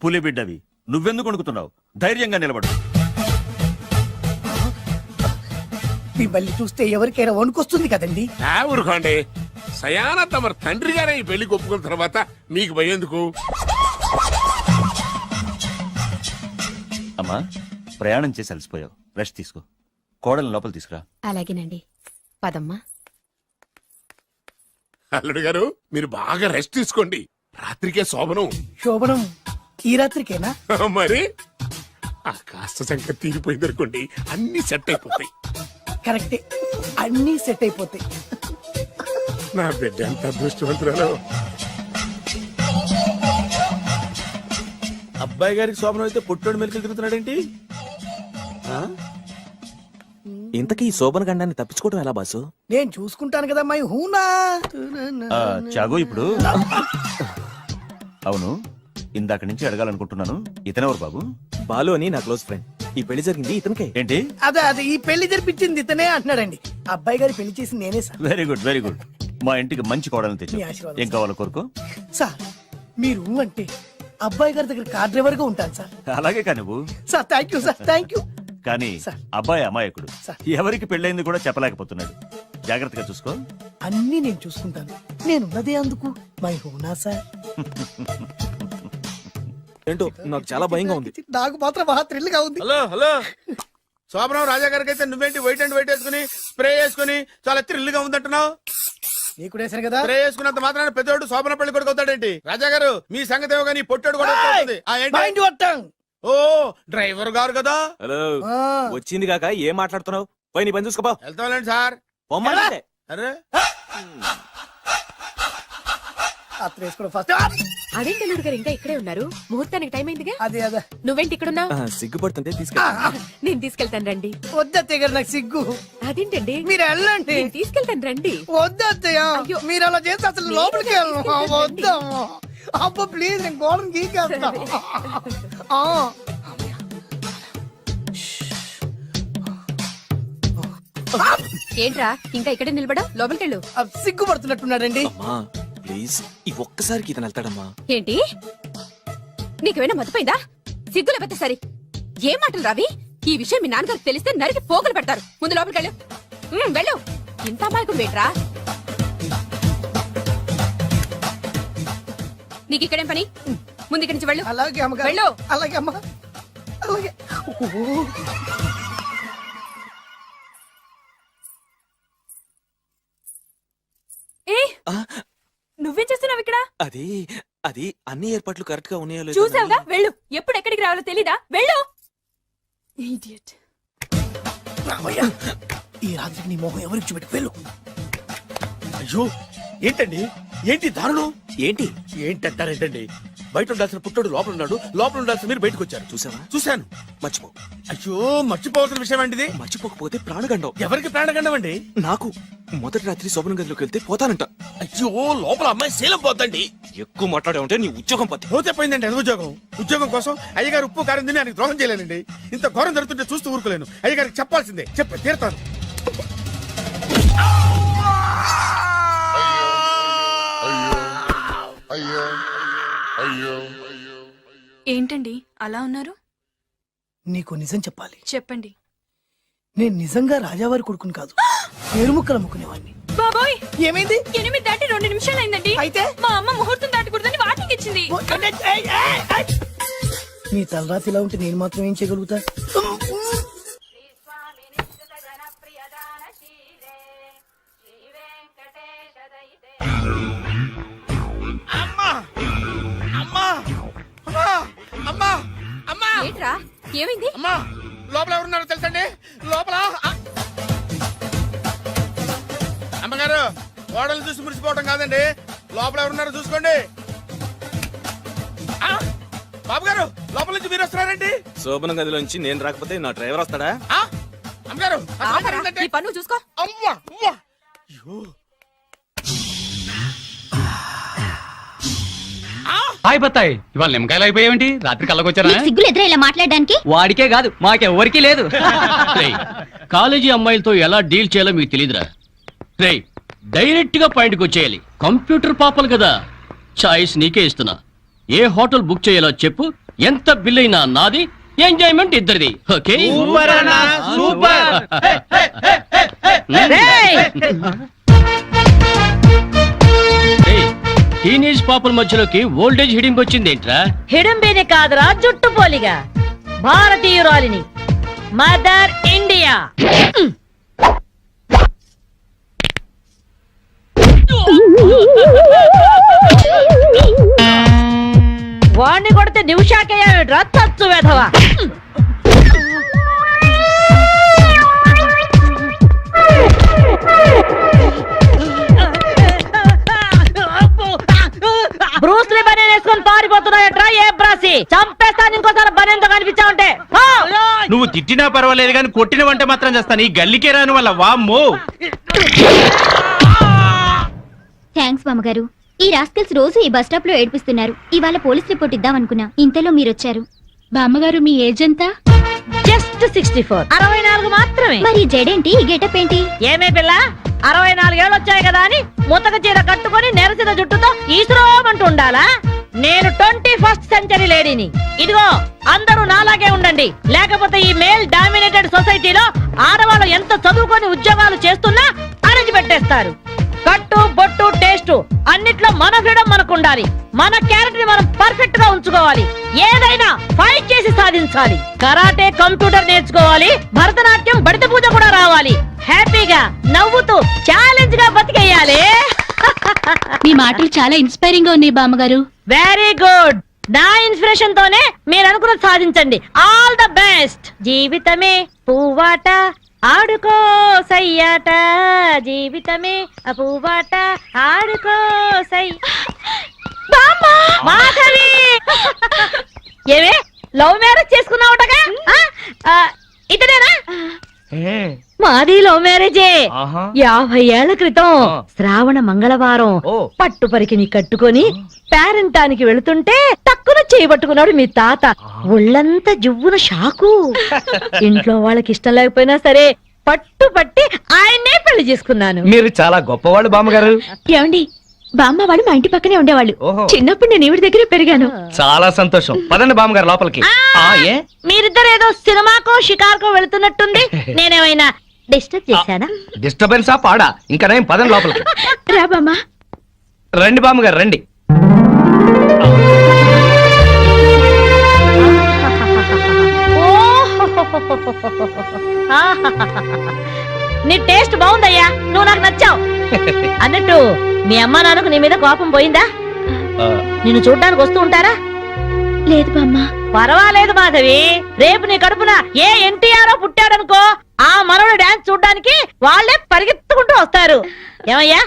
పులి బిడ్డవి, నువ్వెందుకు వణుకుతున్నావు? ధైర్యంగా నిలబడు. మిమ్మల్ని చూస్తే ఎవరికైనా వణుకొస్తుంది కదండి. ఊరుకోండి. సయాన తమ తండ్రి గారే ఈ పెళ్లికి ఒప్పుకున్న తర్వాత మీకు భయందుకు? అమ్మా, ప్రయాణం చేసి అలసిపోయావు, రెస్ట్ తీసుకో. కోడలు లోపల తీసుకురా. అలాగేనండి, పదమ్మా. అల్లుడు గారు, మీరు బాగా రెస్ట్ తీసుకోండి. రాత్రికే శోభనం. శోభనం ఈ రాత్రికేనా? మరి ఆ కాస్త సంఖ్య తీరిపోయింది అనుకోండి, అన్ని సెట్ అయిపోతాయి. కరెక్టే, అన్ని సెట్ అయిపోతాయి. నా బిడ్డ ఎంత అదృష్టవంతురాలు. అబ్బాయి గారికి శోభనం అయితే పుట్టోడు మెలికలు తిరుగుతున్నాడేంటి? ఇంతకీ ఈ శోభన గండాన్ని తప్పించుకోవడం ఎలా బాసు? నేను చూసుకుంటాను కదా మై హూనా. చాగు ఇప్పుడు. అవును, ఇందాక నుంచి అడగాలనుకుంటున్నాను, ఇతనెవరు బాబు? బాలు అని నా క్లోజ్ ఫ్రెండ్. ఈ పెళ్లి జరిగింది ఇతనికే. ఏంటి? అదే ఈ పెళ్లి జరిపించింది ఇతనే అంటున్నాడండి. అబ్బాయి గారి పెళ్లి చేసింది నేనే sir. Very good, very good. మా ఇంటికి మంచి కోడల్ని తెచ్చు. మీ ఆశీర్వాదం ఏం కావాలో కోరుకో. సార్, మీరు అంటే అబ్బాయి గారి దగ్గర కార్ డ్రైవర్ గా ఉంటాను సార్. అలాగే కా నువ్వు. Sir thank you sir, thank you. కానీ అబ్బాయి అమాయకుడు, ఎవరికి పెళ్ళైంది కూడా చెప్పలేకపోతున్నాడు. జాగ్రత్తగా చూసుకో. అన్ని నేను చూసుకుంటాను. నేనున్నదే అందుకు. మై హోనా సార్. ఏంటో నాకు చాలా భయంగా ఉంది. నాకు మాత్రం బాగా థ్రిల్ గా ఉంది. హలో హలో శోభరావు రాజా గారికి అయితే నువ్వేంటి వైట్ అండ్ వైట్ వేసుకుని స్ప్రే వేసుకుని చాలా థ్రిల్ గా ఉందంటున్నావు. నీకు వేసాను కదా. స్ప్రే వేసుకున్నంత మాత్రాన పెద్దోడు శోభన పెళ్లి కొడుకు అవుతాడేంటి? రాజా గారు మీ సంగతి ఏమో కానీ పొట్టోడు కూడా అవుతుంది. మైండ్ వట్టం. ఓ డ్రైవర్ గారు కదా. హలో వచ్చింది కాక ఏం మాట్లాడుతున్నావు? పోయి నీ పని చూసుకోపో. వెళ్తాంలేండి సార్. పొమ్మంటే అరే అత్ర వేసుకోవడం ఫస్ట్. అదేంటి అల్లుడు గారు ఇంకా ఇక్కడే ఉన్నారు? ముహూర్తానికి టైం అయిందిగా. అదే అదే. నువ్వేంటి ఇక్కడున్నావు? సిగ్గుపడుతుంటే తీసుకెళ్ళి. నేను తీసుకెళ్తాను రండి. వద్దత్తయ్య గారు, నాకు సిగ్గు. అదేంటండి? మీరు వెళ్ళండి. నేను తీసుకెళ్తాను రండి. వద్దత్తయ్య, మీరు అలా చేస్తే అసలు లోపలికి వెళ్ళను. వద్దమ్మా. అబ్బా ప్లీజ్, నేను గోడను గీకేస్తా. ఏంట్రా ఇంకా ఇక్కడే నిలబడా? లోపలికి వెళ్ళు. సిగ్గుపడుతున్నట్టున్నాడండి. అమ్మా ప్లీజ్ ఈ ఒక్కసారికి ఇతను వెళ్తాడమ్మా. ఏంటి నీకేమైనా మతిపోయిందా? సిగ్గులు పెద్ద సరి. ఏ మాటలు రావి? ఈ విషయం మీ నాన్నగారికి తెలిస్తే నరికి పోగులు పెడతారు. ముందు లోపలికి వెళ్ళు. వెళ్ళు. ఇంత అమాయకుడు వేట్రా? నీకు ఇక్కడేం పని? ముందు ఇక్కడి నుంచి వెళ్ళు. అలాగే అమ్మగారు. వెళ్ళు. అలాగే అమ్మా. అలాగే. నువ్వేం చేస్తున్నావు ఇక్కడ? అది అది అన్ని ఏర్పాట్లు కరెక్ట్ గా ఉన్నాయో లేదో చూసావుగా? వెళ్ళు. ఎప్పుడు ఎక్కడికి రావాలో తెలీదా? వెళ్ళు. ఇడియట్. రామయ్య, ఈ రాత్రికి నీ మొహం ఎవరికి చూపెట్టి వెళ్ళు. అయ్యో ఏంటండి, ఏంటి దారుణం? ఏంటి ఏంటంటారేంటండి? బయట ఉండాల్సిన పుట్టోడు లోపల ఉన్నాడు, లోపల ఉండాల్సిన మీరు బయటకు వచ్చారు. చూసావా? చూశాను. మర్చిపో. అయ్యో మర్చిపోవాల్సిన విషయం అండి. మర్చిపోకపోతే ప్రాణగండం. ఎవరికి ప్రాణగండం అండి? నాకు మొదటి రాత్రి శోభన గదిలోకి వెళ్తే పోతానంట. అయ్యో లోపల అమ్మాయి శీలం పోతండి. ఎక్కువ మాట్లాడే ఉంటే నీ ఉద్యోగం పత్తి. పోతే పోయిందండి అది ఉద్యోగం. ఉద్యోగం కోసం అయ్యగారు ఉప్పు కారం తిని ఆయనకు ద్రోహం చేయలేనండి. ఇంత ఘోరం జరుగుతుంటే చూస్తూ ఊరుకోలేను. అయ్యగారికి చెప్పాల్సిందే, చెప్పి తీరుతాను. ఏంటండి అలా ఉన్నారు? నీకు నిజం చెప్పాలి. చెప్పండి. నేను నిజంగా రాజావారి కొడుకుని కాదు, పేరుముక్కలు అమ్ముకునేవాడిని. బాబోయ్, ఏమైంది? 8 దాటి 2 నిమిషాలు అయిందండి. అయితే మా అమ్మ ముహూర్తం దాటకూడదని వాటికి ఇచ్చింది. నీ తలరాతి ఇలా ఉంటే నేను మాత్రం ఏం చేయగలుగుతా? ఏంట్రా ఏమైంది? అమ్మా లోపల ఎవరున్నారో తెలుసండి? లోపల అమ్మగారు ఓడలు చూసి మురిసిపోవడం కాదండి, లోపల ఎవరున్నారో చూసుకోండి. బాబు గారు లోపల నుంచి మీరు వస్తున్నారండి. శోభన గదిలోంచి నేను రాకపోతే నా డ్రైవర్ వస్తాడా? అమ్మగారు ఈ పన్ను చూసుకో. అమ్మా అమ్మా. అయ్యో హాయ్ బత్తాయి, ఇవాళ నిమ్మకాయలు అయిపోయావేంటి? రాత్రి కళ్ళకొచ్చారా? సిగ్గులు ఎదురా ఇలా మాట్లాడడానికి? వాడికే కాదు మాకెవ్వరికీ లేదు. కాలేజీ అమ్మాయిలతో ఎలా డీల్ చేయాలో మీకు తెలియదురా. రేయ్ డైరెక్ట్ గా పాయింట్కి వచ్చేయాలి. కంప్యూటర్ పాపలు కదా, చాయిస్ నీకే ఇస్తున్నా. ఏ హోటల్ బుక్ చేయాలో చెప్పు, ఎంత బిల్ అయినా నాది, ఎంజాయ్మెంట్ ఇద్దరిది. ఓకే? టీనేజ్ పాపల మధ్యలోకి ఓల్డేజ్ హిడింపు వచ్చింది ఏంట్రా? హిడంబేనే కాదురా, జుట్టు పోలిగా భారతీయురాలిని, మదర్ ఇండియా. వాణ్ణి కొడితే నిమిషాకేయా తచ్చు వేధవా. బ్రూస్లీ బనేన్ వేసుకొని పారిపోతున్నాయట్రా. ఏ బ్రాసి చంపేస్తాను ఇంకోసారి బనేన్తో కనిపించావంటే. నువ్వు తిట్టినా పర్వాలేదు కానీ కొట్టిన వంట మాత్రం చేస్తాను. ఈ గల్లికే రాని వల్ల వామ్మో. థ్యాంక్స్ మామగారు. ఈ రాస్కల్స్ రోజు ఈ బస్ స్టాప్ లో ఏడిపిస్తున్నారు. ఇవాళ పోలీస్ రిపోర్ట్ ఇద్దామనుకున్నా, ఇంతలో మీరొచ్చారు. బామ్మగారు మీ ఏజ్ ఎంత? జస్ట్ 64. 64 మాత్రమే. మరి జడేంటి, ఈ గెటప్ ఏంటి? ఏమే పిల్ల, 64 ఏళ్ళు వచ్చాయి కదా అని ముతక చీర కట్టుకొని నెరసిన జుట్టుతో ఈశ్వరమంటూ ఉండాలా? నేను 21st సెంచరీ లేడీని. ఇదిగో అందరూ నాలాగే ఉండండి, లేకపోతే ఈ మేల్ డామినేటెడ్ సొసైటీలో ఆడవాళ్ళు ఎంత చదువుకొని ఉద్యోగాలు చేస్తున్నా అణిచి పెట్టేస్తారు. కట్టు బొట్టు టేస్ట్ అన్నిట్లో మన ఫ్రీడమ్ మనకు ఉండాలి. మన క్యారెక్టర్ మనం పర్ఫెక్ట్ గా ఉంచుకోవాలి. ఏదైనా ఫైట్ చేసి సాధించాలి. కరాటే, కంప్యూటర్ నేర్చుకోవాలి. భరతనాట్యం, బడిత పూజ కూడా రావాలి. హ్యాపీగా నవ్వుతూ ఛాలెంజ్ గా బతికేయాలి. మీ మాటలు చాలా ఇన్స్పైరింగ్ గా ఉన్నాయి బామ్మగారు. Very good. నా ఇన్స్పిరేషన్ తోనే మీరు అనుకున్నది సాధించండి. All the best. జీవితమే పువ్వాట, ఆడుకో సయ్యాట. జీవితమే పువ్వాట, ఆడుకో సై. మాధవి, ఏమే లవ్ మ్యారేజ్ చేసుకున్నావుటగా? ఇతనేనా? మాది లవ్ మ్యారేజే. 50 ఏళ్ల క్రితం శ్రావణ మంగళవారం పట్టు పరికిని కట్టుకొని పేరంటానికి వెళుతుంటే టక్కున చేయబట్టుకున్నాడు మీ తాత. ఒళ్ళంతా జువ్వున షాకు. ఇంట్లో వాళ్ళకి ఇష్టం లేకపోయినా సరే పట్టు పట్టి ఆయన్నే పెళ్లి చేసుకున్నాను. మీరు చాలా గొప్పవాళ్ళు బామ్మగారు. ఏమండి, బామ్మ వాళ్ళు మా ఇంటి పక్కనే ఉండేవాళ్ళు. చిన్నప్పుడు నేను ఈవిడ దగ్గరే పెరిగాను. చాలా సంతోషం. పదండి బామ్మగారు లోపలికి. ఏ మీరిద్దరు ఏదో సినిమాకో షికార్కో వెళుతున్నట్టుంది. నేనేమైనా డిస్టర్బ్ చేశానా? డిస్టర్బెన్సా పాడా? ఇంకా నేను పదండి లోపలికి. రా బామ్మ. రండి బామ్మగారు రండి. నీ టేస్ట్ బాగుందయ్యా, నువ్వు నాకు నచ్చావు. అన్నట్టు మీ అమ్మా నాన్నకు నీ మీద కోపం పోయిందా? నిన్ను చూడ్డానికి వస్తూ ఉంటారా? లేదు బామ్మ. పర్వాలేదు మాధవి. రేపు నీ కడుపున ఏ ఎన్టీఆర్ పుట్టాడనుకో, ఆ మనవడు డాన్స్ చూడ్డానికి వాళ్ళే పరిగెత్తుకుంటూ వస్తారు. ఏమయ్యా,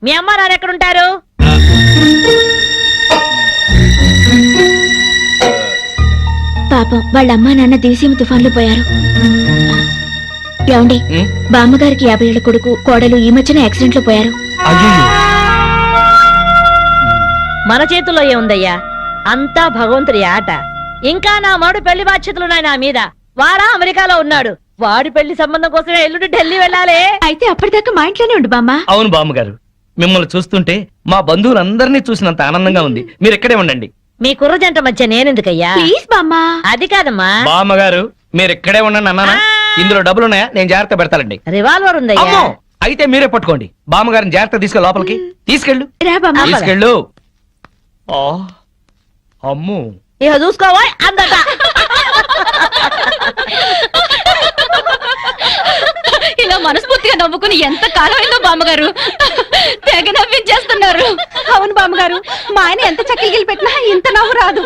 మీ అమ్మా నాన్న ఎక్కడుంటారు? పాపం వాళ్ళ అమ్మా నాన్న దివిసీమ తుఫాన్లో పోయారు. ఏమండి, బామ్మగారికి 50 ఏళ్ల కొడుకు కోడలు ఈ మధ్యన యాక్సిడెంట్ లో పోయారు. మన చేతుల్లో ఏముందయ్యా, అంతా భగవంతుడి ఆట. ఇంకా నా మాడు పెళ్లి బాధ్యతలున్నాయి నా మీద. వాడా అమెరికాలో ఉన్నాడు. వాడి పెళ్లి సంబంధం కోసమే ఎల్లుండి ఢిల్లీ వెళ్ళాలి. అయితే అప్పటిదాకా మా ఇంట్లోనే ఉండు బామ్మ. అవును బామ్మగారు, మిమ్మల్ని చూస్తుంటే మా బంధువులందరినీ చూసినంత ఆనందంగా ఉంది. మీరు ఇక్కడే ఉండండి. మీ కుర్ర జంట మధ్య నేనెందుకయ్యా? ప్లీజ్ బామ్మ. అది కాదమ్మా. బామ్మగారు మీరు ఇక్కడే ఉండండి అన్నానా? ఇందులో డబ్బులు ఉన్నాయా? నేను జాగ్రత్త పెడతానండి. రివాల్వర్ ఉందయ్యా. అయితే మీరే పట్టుకోండి. బామ్మగారిని జాగ్రత్త తీసుకెళ్ళి లోపలికి తీసుకెళ్ళు. రా బామ్మ. తీసుకెళ్ళు. అమ్ము, ఇక చూసుకోవా అందట. ఇలా మనస్ఫూర్తిగా నవ్వుకుని ఎంత కాలమైందో బామ్మగారు. తెగ నవ్వించేస్తున్నారు. అవును బామ్మగారు, మా ఆయన ఎంత చక్కగిలి పెట్టినా ఇంత నవ్వు రాదు.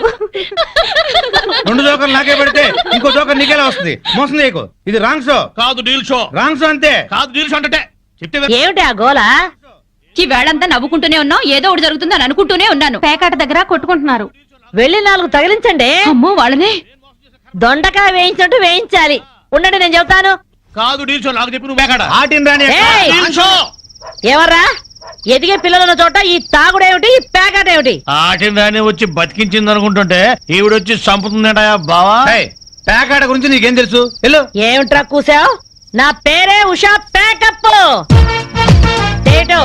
2 జోకర్లు నాకే పెడితే ఇంకో జోకర్ నీకేలా వస్తుంది? మోసం చేయకు. ఇది రాంగ్ షో కాదు, డీల్ షో. రాంగ్ షో అంతే. కాదు, డీల్ షో అంటే చెప్తే ఏమిటి ఆ గోలా? ఈ వేళంతా నవ్వుకుంటూనే ఉన్నాం. ఏదో ఒకటి జరుగుతుందని అనుకుంటూనే ఉన్నాను. పేకాట దగ్గర కొట్టుకుంటున్నారు. వెళ్ళి 4 తగిలించండి. అమ్మో, వాళ్ళనే దొండకాయ వేయించినట్టు వేయించాలి. ఉండండి, నేను చెబుతాను. కాదు, డీల్ షో. నాకు చెప్పి నువ్వు బేకాడ. ఆటిని రాని ఏయ్! Deal show. ఎవర్రా? ఎదిగే పిల్లలున్న చోట ఈ తాగుడేమిటి, ఈ పేకాట ఏమిటి? ఆటిని రాని వచ్చి బతికించింది అనుకుంటుంటే ఈవిడొచ్చి చంపుతుందట బావా. పేకాట గురించి నీకేం తెలుసు? వెళ్ళు. ఏమిట్రా కూసావు? నా పేరే ఉషా పేకప్. తేటో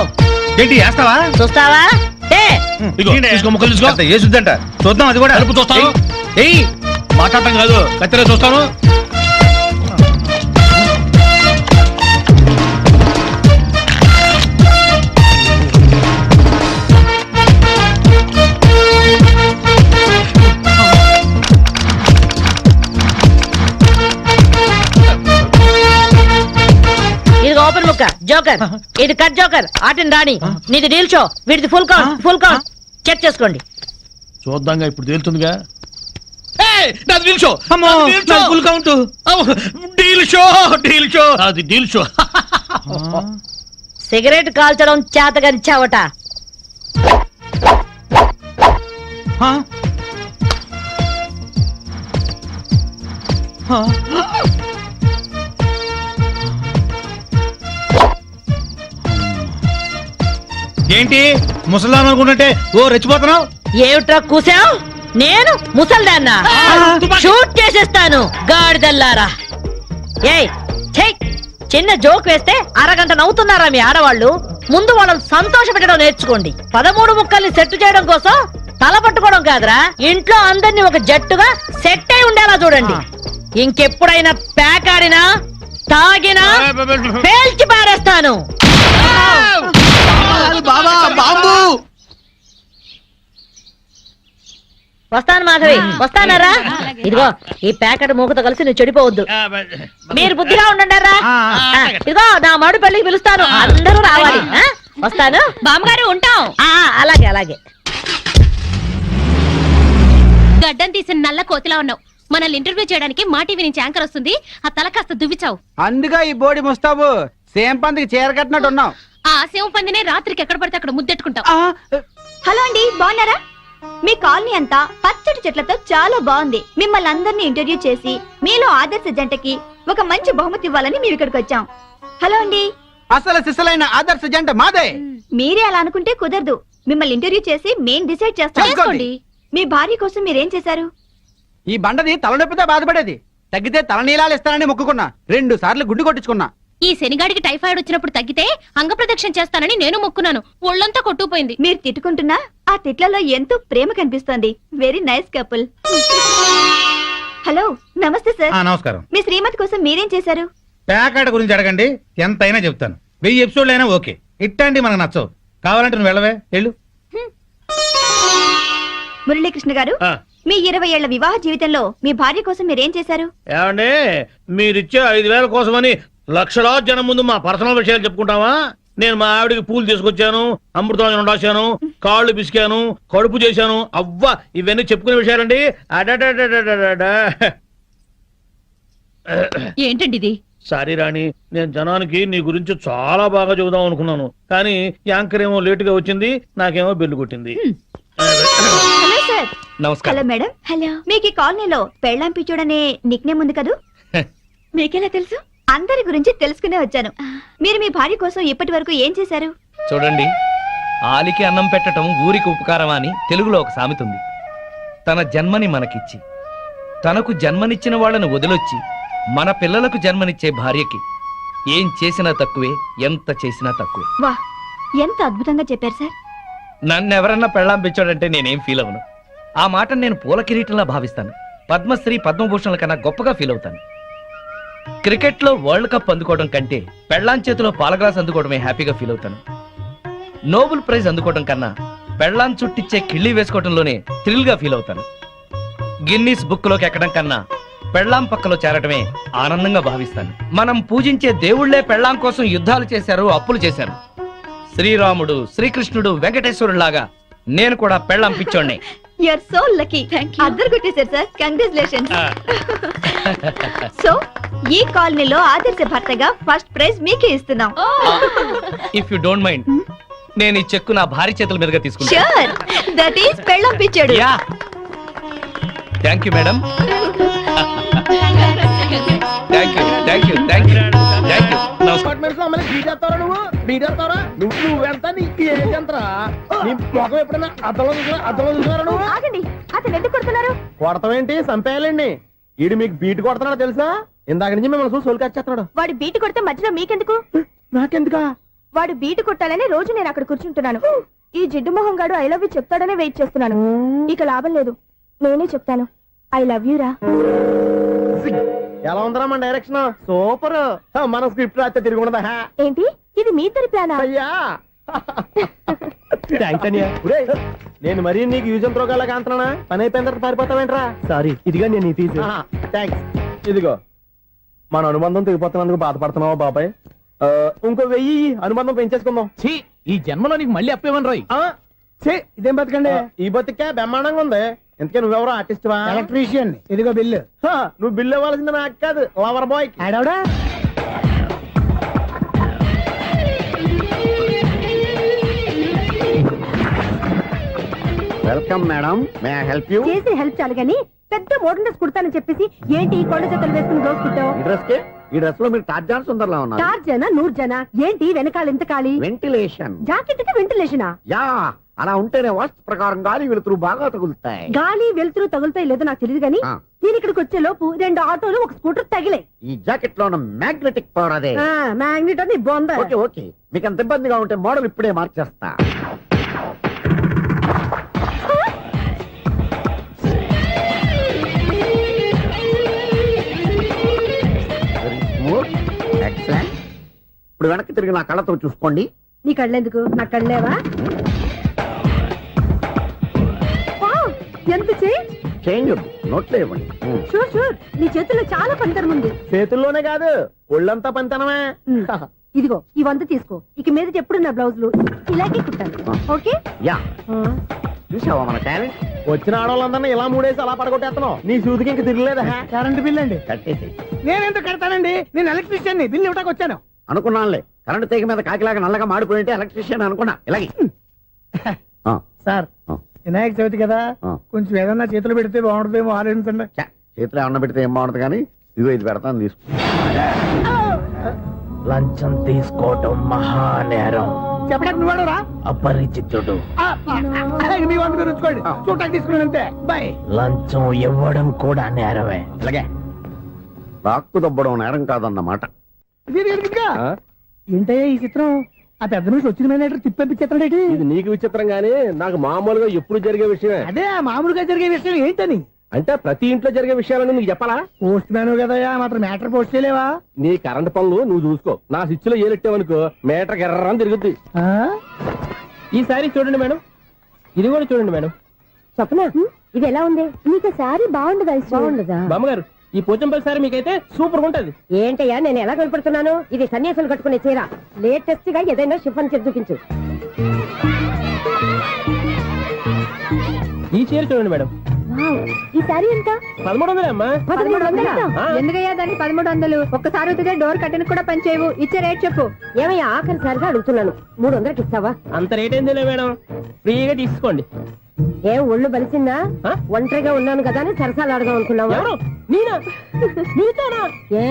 ఏంటి వేస్తావా? చూస్తావా? ఇదిగో, తీసుకో, ముక్కలు తీసుకో. అంత ఏసుద్దంట. చూద్దాం అది కూడా. కలుపు చూస్తాను. ఏయ్ మాట్లాడటం కాదు, కత్తిరే చూస్తాను. ఇది ఓపెన్ ముక్క జోకర్, ఇది కట్ జోకర్. ఆటిని రాణి, నీది డీల్ షో, వీడిది full count. Full count check చేసుకోండి. చూద్దాంగా, ఇప్పుడు తేలుతుందిగా. Deal show. Full count. Deal show, deal show. అది డీల్ షో. సిగరెట్ కాల్చడం చేతగరిచావట. ఏంటి ముసలాం అనుకుంటుంటే ఓ రెచ్చిపోతున్నావు? ఏమిట్రా కూసావు? నేను ముసల్దాన్నా? షూట్ చేసేస్తాను గాడిదల్లారా. ఏయ్ ఛై, చిన్న జోక్ వేస్తే అరగంట నవ్వుతున్నారా మీ ఆడవాళ్ళు? ముందు వాళ్ళని సంతోష పెట్టడం నేర్చుకోండి. 13 ముక్కల్ని సెట్ చేయడం కోసం తల పట్టుకోవడం కాదురా, ఇంట్లో అందరినీ ఒక జట్టుగా సెట్ అయి ఉండేలా చూడండి. ఇంకెప్పుడైనా పేకాడినా తాగినా పేల్చి పారేస్తాను. కావాలి బాబా బాంబు. వస్తాను మాధవి, వస్తానారా? ఇదిగో ఈ ప్యాకెట్ మూకతో కలిసి నువ్వు చెడిపోవద్దు. మీరు బుద్ధిగా ఉండండారా? ఇదిగో నా మడు పెళ్లికి పిలుస్తాను, అందరూ రావాలి. వస్తాను బామ్మగారు, ఉంటాం. అలాగే అలాగే. గడ్డం తీసిన నల్ల కోతిలా ఉన్నావు. మనల్ని ఇంటర్వ్యూ చేయడానికి మా టీవీ నుంచి యాంకర్ వస్తుంది. ఆ తల కాస్త దువ్విచావు. అందుగా ఈ బోడి ముస్తాబు సేమ్ పందికి చీర కట్టినట్టు ఉన్నావు. ఆ శివ పందినే రాత్రికి ఎక్కడ పడితే అక్కడ ముద్దెట్టుకుంటావు. హలో అండి, బాగున్నారా? మీ కాలనీ అంతా పచ్చటి చెట్లతో చాలా బాగుంది. మిమ్మల్ని అందరినీ ఇంటర్వ్యూ చేసి మీలో ఆదర్శ జంటకి ఒక మంచి బహుమతి ఇవ్వాలని మేము ఇక్కడికి వచ్చాం. హలో అండి. అసలు సిసలైన ఆదర్శ జంట మాదే. మీరే అలా అనుకుంటే కుదరదు. మిమ్మల్ని ఇంటర్వ్యూ చేసి మేం డిసైడ్ చేస్తాం. చేసుకోండి. మీ భార్య కోసం మీరేం చేశారు? ఈ బండది తలనొప్పితో బాధపడేది. తగ్గితే తలనీలాలు ఇస్తానని మొక్కుకున్నా. 2 సార్లు గుడ్డు కొట్టించుకున్నా. ఈ శనిగాడికి టైఫాయిడ్ వచ్చినప్పుడు తగ్గితే అంగప్రదక్షిణ చేస్తానని నేను మొక్కున్నాను. ఒళ్ళంతా కొట్టుకుపోయింది. మీరు తిట్టుకుంటున్నా ఆ తిట్లలో ఎంతో ప్రేమ కనిపిస్తోంది. Very nice couple. హలో, నమస్తే సార్. నమస్కారం. మీ శ్రీమతి కోసం మీరేం చేశారు? ప్యాకెట్ గురించి అడగండి, ఎంతైనా చెప్తాను. 1000 ఎపిసోడ్లు అయినా ఓకే. ఇట్లాంటి మనకు నచ్చవు. కావాలంటే నువ్వు వెళ్ళవే, వెళ్ళు. మురళీకృష్ణ గారు, మీ 20 ఏళ్ల వివాహ జీవితంలో మీ భార్య కోసం మీరేం చేశారు? ఏమండి, మీరిచ్చే 5,000 కోసమని లక్షలాది జనం ముందు మా పర్సనల్ విషయాలు చెప్పుకుంటావా? నేను మా ఆవిడికి పూలు తీసుకొచ్చాను, అమృతం రాశాను, కాళ్ళు పిసికాను, కడుపు చేశాను. అవ్వా, ఇవన్నీ చెప్పుకునే విషయాలండి. ఏంటండి ఇది? సారీ రాణి, నేను జనానికి నీ గురించి చాలా బాగా చెబుదాం అనుకున్నాను, కానీ యాంకర్ ఏమో లేటుగా వచ్చింది, నాకేమో బెల్లు కొట్టింది. Hello sir. నమస్కారం. Hello madam. హలో. మీకు ఈ కాలనీలో పెళ్ళాం పిచ్చోడనే నిక్ నేమ్ ఉంది కదూ? మీకెలా తెలుసు? అందరి గురించి తెలుసుకునే వచ్చాను. మీరు మీ భార్య కోసం ఇప్పటి వరకు ఏం చేశారు? చూడండి, ఆలికి అన్నం పెట్టడం ఊరికి ఉపకారం అని తెలుగులో ఒక సామెత ఉంది. తన జన్మని మనకిచ్చి తనకు జన్మనిచ్చిన వాళ్ళను వదిలొచ్చి మన పిల్లలకు జన్మనిచ్చే భార్యకి ఏం చేసినా తక్కువే, ఎంత చేసినా తక్కువే. వా, ఎంత అద్భుతంగా చెప్పారు సార్. నన్నెవరన్నా పెళ్ళాం పిచ్చోడంటే నేనేం ఫీల్ అవను. ఆ మాట నేను పూల కిరీటంలా భావిస్తాను. పద్మశ్రీ పద్మభూషణల కన్నా గొప్పగా ఫీల్ అవుతాను. క్రికెట్ లో వరల్డ్ కప్ అందుకోవడం కంటే పెళ్ళాం చేతిలో పాలగ్లాస్ అందుకోవడమే హ్యాపీగా ఫీల్ అవుతాను. నోబెల్ ప్రైజ్ అందుకోవడం కన్నా పెళ్ళాం చుట్టిచ్చే కిళ్ళి వేసుకోవడంలోనే థ్రిల్ గా ఫీల్ అవుతాను. గిన్నీస్ బుక్ లోకి ఎక్కడం కన్నా పెళ్ళాం పక్కలో చేరటమే ఆనందంగా భావిస్తాను. మనం పూజించే దేవుళ్లే పెళ్ళాం కోసం యుద్ధాలు చేశారు, అప్పులు చేశారు. శ్రీరాముడు, శ్రీకృష్ణుడు, వెంకటేశ్వరులాగా నేను కూడా పెళ్ళాం పిచ్చోడ్నే. You are so lucky. అద్దరు కొట్టేశారు సార్. కంగ్రాచులేషన్స్. సో ఈ కాలనీలో ఆదర్శ భర్తగా ఫస్ట్ ప్రైజ్ మీకే ఇస్తున్నాం. ఇఫ్ యు డోంట్ మైండ్, నేను ఈ చెక్కు నా భార్య చేతుల మీదుగా తీసుకుంటాను. ష్యూర్, దట్ ఈస్ పెళ్ళాం పిచ్చాడు. Yeah, thank you madam. Thank you, thank you, thank you, thank you. ఆగండి, అతను ఎందుకు కొడుతున్నారు? కొడతామేంటి, చంపేయాలండి. ఈడు మీకు బీట్ కొడుతున్నాడు తెలుసా? ఇందాక నుంచి మిమ్మల్ని చూసి సోల్కొచ్చేస్తున్నాడు. వాడు బీటు కొడితే మధ్యలో మీకెందుకు? నాకెందుకా? వాడు బీటు కొట్టాలని రోజు నేను అక్కడ కూర్చుంటున్నాను. ఈ జిడ్డు మొహం గాడు ఐ లవ్ యూ చెప్తాడనే వెయిట్ చేస్తున్నాను. ఇక లాభం లేదు, నేనే చెప్తాను. ఐ లవ్ యూ రా. ఎలా ఉందరా మన డైరెక్షన్? సూపర్. మన స్క్రిప్ట్ రాస్తే తిరిగి ఉండదా? ఏంటి ఇది మీ ఇద్దరి ప్లానా? అయ్యా థ్యాంక్స్ అనియా. నేను మరీ నీకు యూజ్ ఎంతో గలగా అంటున్నా. పని అయిపోయిన తర్వాత పారిపోతావేంట్రా? సారీ, ఇదిగా నేను తీసి. థ్యాంక్స్. ఇదిగో, మన అనుబంధం తెగిపోతున్నందుకు బాధపడుతున్నావా బాబాయ్? ఇంకో 1000 అనుబంధం పెంచేసుకుందాం. ఈ జన్మలో నీకు మళ్ళీ అప్పేమని రాయి. ఇదేం బతకండి? ఈ బతికే బ్రహ్మాండంగా ఉంది. ఎందుకే నువ్వెవరో ఆర్టిస్ట్ వా? ఎలక్ట్రీషియన్. ఇదిగో బిల్లు. నువ్వు బిల్లు ఇవ్వాల్సింది నాకు కాదు, లవర్ బాయ్. ఆడవడా? Welcome madam, may I help you? చేసి హెల్ప్ చాలు గాని పెద్ద మోడర్న్ డ్రెస్ కుడతానని చెప్పేసి ఏంటి ఈ కొండ జతలు వేసుకుని దోస్ కుట్టావు? ఈ డ్రెస్ కే, ఈ డ్రెస్ లో మీరు టార్జాన్ సుందర్లా ఉన్నారు. టార్జనా, నూర్జనా? ఏంటి వెనకాల ఎంత ఖాళీ? వెంటిలేషన్. జాకెట్ కి వెంటిలేషనా? యా, అలా ఉంటేనే వాస్తు ప్రకారం గాలి వెలుతురు బాగా తగులుతాయి. గాలి వెలుతురు తగులుతాయి లేదో నాకు తెలియదు గానీ నేను ఇక్కడికి వచ్చే లోపు 2 ఆటోలు, ఒక స్కూటర్ తగిలే. ఈ జాకెట్ లో ఉన్న మ్యాగ్నెటిక్ పవర్ అదే. మ్యాగ్నెట్ అని బొంద. ఓకే ఓకే, మీకు అంత ఇబ్బందిగా ఉంటే మోడల్ ఇప్పుడే మార్చేస్తా. ఎక్సలెంట్. ఇప్పుడు వెనక్కి తిరిగి నా కళ్ళతో చూసుకోండి. నీ కళ్ళెందుకు నా కళ్ళేవా ఎంత చేంజ్ నోట్లో ఇవ్వండి. షూర్ షూర్ నీ చేతుల్లో చాలా పంతరం ఉంది. చేతుల్లోనే కాదు ఒళ్ళంతా పంతనమే. ఇదిగో ఈ 100 తీసుకో. ఇక మీద ఎప్పుడు నా బ్లౌజులు ఇలాగే కుట్టాను. ఓకే యా చూసావా మన టాలెంట్? వచ్చిన ఆడవాళ్ళందరినీ ఇలా మూడేసి అలా పడగొట్టేస్తున్నావు. నీ సూదికి ఇంక తిరగలేదా? కరెంట్ బిల్ అండి. కట్టేసి నేనెందుకు కడతానండి, నేను ఎలక్ట్రీషియన్ బిల్ ఇవ్వడానికి వచ్చాను. అనుకున్నానులే. కరెంట్ తీగ మీద కాకిలాగా నల్లగా మాడిపోయింటే ఎలక్ట్రీషియన్ అనుకున్నా. ఇలాగే సార్ వినాయక చవితి కదా, కొంచెం ఏదన్నా చేతులు పెడితే బాగుంటుందేమో ఆలోచించండి. చేతిలో అన్న పెడితే ఏం బాగుంటుంది కానీ ఇదిగో ఇది పెడతాను తీసుకో. లంచం తీసుకోవటం మహానేరం. చెప్పడానికి నువ్వు రా. అపరిచితుడు. మీ వంట మీరు ఉంచుకోండి, చూడటానికి తీసుకుని అంతే. బాయ్. లంచం ఇవ్వడం కూడా నేరమే. ఇలాగే రాక్కు దబ్బడం నేరం కాదన్నమాట. ఏంటయ్యా ఈ చిత్రం? ఆ పెద్ద నుంచి వచ్చిన మేనేటర్ తిప్పించేస్తాడేటి? ఇది నీకు విచిత్రం గానీ నాకు మామూలుగా ఎప్పుడు జరిగే విషయమే. అదే మామూలుగా జరిగే విషయం ఏంటని? అంటే ప్రతి ఇంట్లో జరిగే విషయాలను నీకు చెప్పాలా? పోస్ట్ మ్యాన్ కదయ్యా, మాత్రం మ్యాటర్ పోస్ట్ చేయలేవా? నీ కరెంట్ పనులు నువ్వు చూసుకో. నా స్విచ్ లో ఏలెట్టావనుకో మీటర్ ఎర్రని తిరుగుద్ది. ఈసారి చూడండి మేడం, ఇది కూడా చూడండి మేడం. చెప్పనా ఇది ఎలా ఉంది? నీకు సారీ బాగుండదా? బాగుండదా బామ్మగారు? ఈ పోచంపల్లి సారీ మీకైతే సూపర్ ఉంటది. ఏంటయ్యా నేను ఎలా కనపడుతున్నాను? ఇది సన్యాసులు కట్టుకునే చీర. లేటెస్ట్ గా ఏదైనా షిఫన్ చేసి చూపించు. ఈ చీర చూడండి మేడం. ఈ సారీ ఎంత? 1300 అమ్మా. 1300? ఎందుకయ్యా దానికి 1300? ఒక్కసారి వచ్చితే డోర్ కట్టెన్ కూడా పనిచేయవు. ఇచ్చే రేట్ చెప్పు. ఏమయ్యా ఆఖరిసారిగా అడుగుతున్నాను, 300కి ఇస్తావా? అంత రేట్ ఏందిలే మేడం, ఫ్రీగా తీసుకోండి. ఏం ఒళ్ళు బలిసిందా? ఒంటరిగా ఉన్నాను కదా అని సరసాలు ఆడదాం అనుకున్నావా? నేనా? నీతోనా? ఏ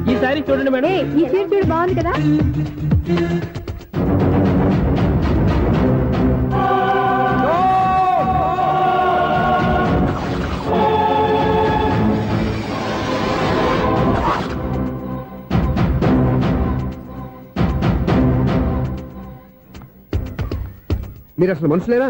ఈ సారీ చూడండి మేడం. ఈ చీర చూడు బాగుంది కదా. మీరు అసలు మనుషులేనా?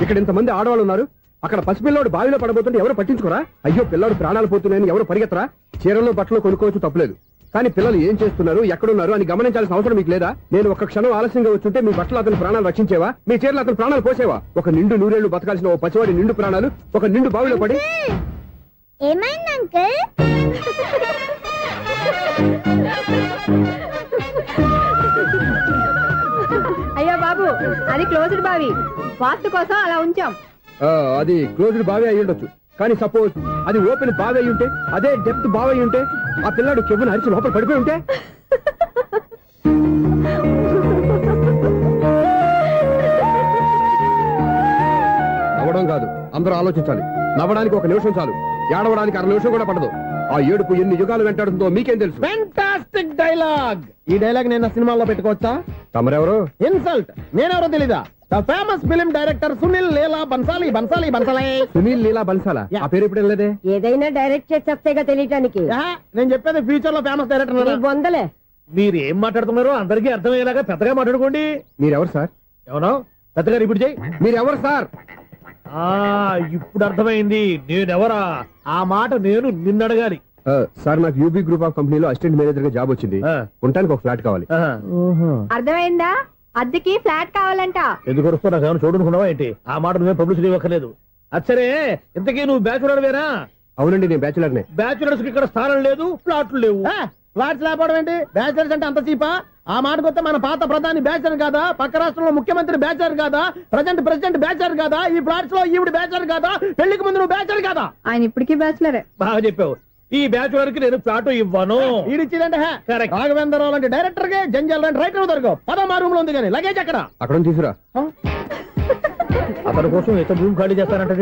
ఇక్కడ ఇంతమంది ఆడవాళ్ళు ఉన్నారు, అక్కడ పసిపిల్లాడు బావిలో పడబోతుంటే ఎవరు పట్టించుకోరా? అయ్యో పిల్లాడు ప్రాణాలు పోతున్నాయని ఎవరు పరిగెత్తరా? చీరలో బట్టలు కొనుక్కోవచ్చు తప్పులేదు, కానీ పిల్లలు ఏం చేస్తున్నారు ఎక్కడున్నారు అని గమనించాల్సిన అవసరం మీకు లేదా? నేను ఒక్క క్షణం ఆలస్యంగా వచ్చుంటే మీ బట్టలు అతని ప్రాణాలు రక్షించేవా? మీ చీరలు అతని ప్రాణాలు పోసేవా? ఒక నిండు నూరేళ్లు బతకాల్సిన ఓ పసివాడి నిండు ప్రాణాలు ఒక నిండు బావిలో పడి. ఏమైంది అంకుల్? అయ్యో బాబు, అది క్లోజ్డ్ బావి, వాస్తు కోసం అలా ఉంచాం. అది క్లోజ్డ్ బావి అయి ఉండొచ్చు, కానీ సపోజ్ అది ఓపెన్ బావి అయి ఉంటే, అదే డెప్త్ బావి అయి ఉంటే, ఆ పిల్లాడు చెవును అరిచి లోపల పడిపోయి ఉంటే? నవ్వడం కాదు, అందరూ ఆలోచించాలి. నవ్వడానికి 1 నిమిషం చాలు, ఏడవడానికి 1/2 నిమిషం కూడా పడదు. ఆ ఏడుపు ఎన్ని యుగాలు వెంటాడుతుందో మీకేం తెలుసు? Fantastic dialogue. ఈ డైలాగ్ నేను సినిమాలో పెట్టుకోవచ్చా? తమరెవరు? ఇన్సల్ట్. నేనెవరో తెలీదా? The famous film director Sunil Leela Bhansali. Bhansali Bhansali Sunil Leela బన్సాలా? ఆ పేరు ఇప్పుడు లేదే. ఏదైనా డైరెక్ట్ చేసేస్తేగా తెలియటానికి. నేను చెప్పేది ఫ్యూచర్ లో ఫేమస్ డైరెక్టర్. వందలే. మీరు ఏం మాట్లాడుతున్నారో అందరికీ అర్థమయ్యేలాగా పెద్దగా మాట్లాడుకోండి. మీరెవరు సార్? ఎవరో పెద్దగా ఇప్పుడు చేయి. మీరెవరు సార్? ఇప్పుడు అర్థమైంది నేనెవరా. ఆ మాట నేను నిన్ను అడగాలి. సార్ నాకు యూబీ గ్రూప్ ఆఫ్ కంపెనీలో అసిస్టెంట్ మేనేజర్ గా జాబ్ వచ్చింది. ఉండటానికి ఒక ఫ్లాట్ కావాలి. అర్థమైందా? అద్దెకి ఫ్లాట్ కావాలంట. ఎందుకు వస్తున్నా నాకు ఏమైనా చూడనుకున్నావా ఏంటి? ఆ మాట నువ్వే పబ్లిసిటీ ఇవ్వక్కర్లేదు. అచ్చరే ఇంతకీ నువ్వు బ్యాచులర్ వేరా? అవునండి, నేను బ్యాచులర్ నే. బ్యాచులర్స్ కి ఇక్కడ స్థానం లేదు, ఫ్లాట్లు లేవు. ఫ్లాట్స్ లేకపోవడం ఏంటి? బ్యాచులర్స్ అంటే అంత చీపా? ఆ మాటకొస్తే మన పాత ప్రధాని బ్యాచర్ కాదా? పక్క రాష్ట్రంలో ముఖ్యమంత్రి బ్యాచర్ కాదా? ప్రెసిడెంట్ బ్యాచర్ కాదా? ఈ ఫ్లాట్స్ లో ఈవిడ బ్యాచర్ కాదా? పెళ్లికి ముందు నువ్వు బ్యాచర్ కాదా? ఆయన ఇప్పటికీ బ్యాచులరే. బాగా చెప్పావు. ఈ బ్యాచులర్ కి నేను ఫ్లాట్ ఇవ్వను. ఈడిచ్చిందంటే రాఘవేంద్రరావు లాంటి డైరెక్టర్ కి జంజల్ లాంటి రైటర్ దొరకవు. 10వ రూమ్ లో ఉంది కానీ లగేజ్ అక్కడ. అక్కడ తీసుకురా. అతని కోసం ఎంత భూమి ఖాళీ చేస్తానంటే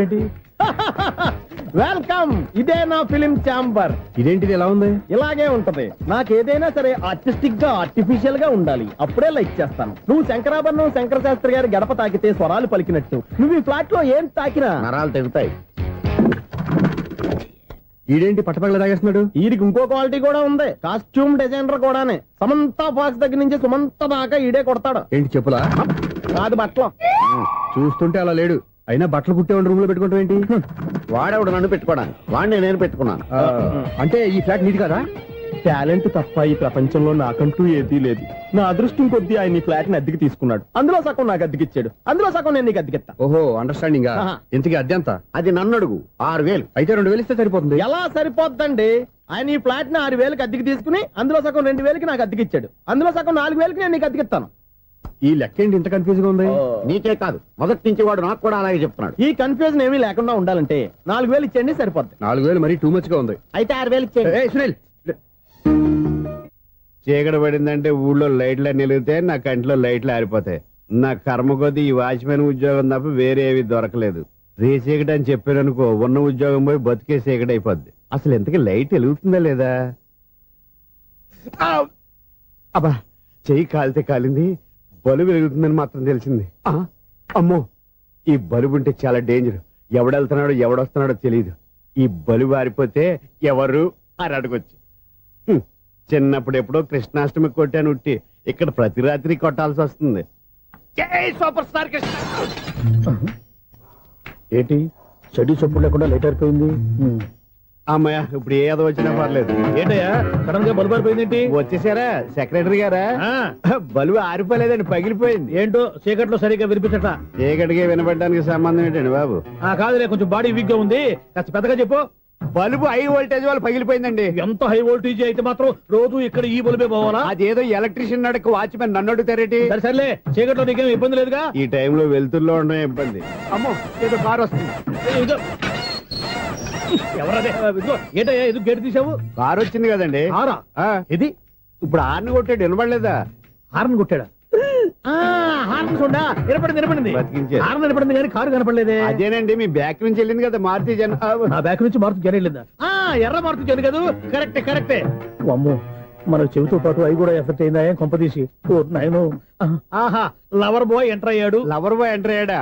వెల్కమ్. ఇదే నా ఫిలిం ఛాంబర్. ఇదేంటిది ఎలా ఉంది? ఇలాగే ఉంటది. నాకేదైనా సరే ఆర్టిస్టిక్ గా ఆర్టిఫిషియల్ గా ఉండాలి, అప్పుడే లైక్ చేస్తాను. నువ్వు శంకరాభరణం శంకర శాస్త్రి గారి గడప తాకితే స్వరాలు పలికినట్టు నువ్వు ఈ ఫ్లాట్ లో ఏం తాకినా నరాలు తెగుతాయి. ఈడేంటి పట్టపగల తాగేస్తున్నాడు? ఈడికి ఇంకో క్వాలిటీ కూడా ఉంది, కాస్ట్యూమ్ డిజైనర్ కూడానే. సమంత ఫాక్స్ దగ్గర నుంచి సుమంత దాకా ఈడే కొడతాడు. ఏంటి చెప్పులా? కాదు బట్టలు. చూస్తుంటే అలా లేడు. అయినా బట్టలు కుట్టేవాడి రూమ్ లో పెట్టుకుంటాం ఏంటి? వాడేవాడు నన్ను పెట్టుకోడా, వాడిని నేను పెట్టుకున్నాను. అంటే ఈ ఫ్లాట్ నీది కదా? టాలెంట్ తప్ప ఈ ప్రపంచంలో నాకంటూ ఏదీ లేదు. నా అదృష్టం కొద్దీ ఆయన ఈ ఫ్లాట్ ని అద్దెకి తీసుకున్నాడు. అందులో సగం నాకు అద్దెకిచ్చాడు, అందులో సగం నేను నీకు అద్దెకిస్తా. ఓహో, అండర్స్టాండింగ్. ఇంతకీ అద్దె ఎంత? అది నన్ను అడుగు. 6,000. అయితే 2,000 ఇస్తే సరిపోతుంది. ఎలా సరిపోద్దండి? ఆయన ఈ ఫ్లాట్ ని 6,000కి అద్దెకి తీసుకుని అందులో సగం 2,000కి నాకు అద్దెకిచ్చాడు, అందులో సగం 4,000కి నేను నీకు అద్దెకిస్తాను. ఈ లెక్క ఏంటి ఇంత కన్ఫ్యూజ్ గా ఉంది? నీకే కాదు, మొదటి నుంచి వాడు నాకు కూడా అలాగే చెప్తున్నాడు. ఈ కన్ఫ్యూజన్ ఏమీ లేకుండా ఉండాలంటే 4,000 ఇచ్చేయండి, సరిపోద్ది. 4,000 మరి టూ మచ్ గా ఉంది. అయితే 6,000 ఇచ్చేయండి. చీకటి పడిందంటే ఊళ్ళో లైట్లు నిలిగితే నా కంటిలో లైట్లు ఆరిపోతాయి. నా కర్మ కొద్దీ ఈ వాచ్మెన్ ఉద్యోగం తప్ప వేరే ఏవి దొరకలేదు. రేచీకటి అని చెప్పారనుకో, ఉన్న ఉద్యోగం పోయి బతికే చీకటి అయిపోద్ది. అసలు ఎంతకీ లైట్ వెలుగుతుందా లేదా? అబ్బా, చెయ్యి కాలితే కాలింది, బలుబు వెలుగుతుందని మాత్రం తెలిసింది. అమ్మో, ఈ బలుబు ఉంటే చాలా డేంజర్. ఎవడెళ్తున్నాడో ఎవడొస్తున్నాడో తెలియదు. ఈ బలుబు ఆరిపోతే ఎవరు అని అడగొచ్చు. చిన్నప్పుడు ఎప్పుడో కృష్ణాష్టమి కొట్టాను ఉట్టి, ఇక్కడ ప్రతి రాత్రి కొట్టాల్సి వస్తుంది. జై సూపర్ స్టార్ కృష్ణ. ఏంటి చెడు చెప్పుడు లేకుండా లేట్ అయిపోయింది? అమ్మయ్య, ఇప్పుడు ఏదో వచ్చినా పర్లేదు. ఏంటయ్యా సడన్ గా బల్బు ఆరిపోయింది? వచ్చేసారా సెక్రటరీ గారా? బల్బు ఆరిపోలేదండి, పగిలిపోయింది. ఏంటో చీకట్లో సరిగ్గా వినిపించట. చీకటికి వినపడడానికి సంబంధం ఏంటండి బాబు? కాదులే, కొంచెం బాడీ వీక్ గా ఉంది, కాస్త పెద్దగా చెప్పు. బల్బు హై వోల్టేజ్ వాళ్ళు పగిలిపోయిందండి. ఎంత హై వోల్టేజ్ అయితే మాత్రం రోజు ఇక్కడ ఈ బల్బే పోవాలా? అదేదో ఎలక్ట్రీషియన్ నడక వాచ్మెన్ నన్ను అడుగుతారేటి? సరేలే, చీకట్లో నీకేం ఇబ్బంది లేదుగా? ఈ టైంలో వెళ్తుల్లో ఉండడం ఇబ్బంది. అమ్మో, ఏదో కారు వస్తుంది. ఎవరదే? ఏంటయ్యా ఎందుకు గేటు తీసావు? కారు వచ్చింది కదండి. ఇది ఇప్పుడు హార్న్ కొట్టాడు, వినపడలేదా? హార్న్ కొట్టాడా? నిలబడింది కానీ కారు కనపడలేదే. అదేనండి, మీ బ్యాక్ నుంచి వెళ్ళింది కదా మారుతి జన. నా బ్యాక్ నుంచి మారుతి జన వెళ్ళిందా? ఎర్ర మారుతి జన కదా? కరెక్టే కరెక్టే. అమ్మో, మన చెవితో పాటు అవి కూడా ఎఫెక్ట్ అయిందా కొంపదీసి? ఆహా, లవర్ బాయ్ ఎంటర్ అయ్యాడు. లవర్ బాయ్ ఎంటర్ అయ్యాడా?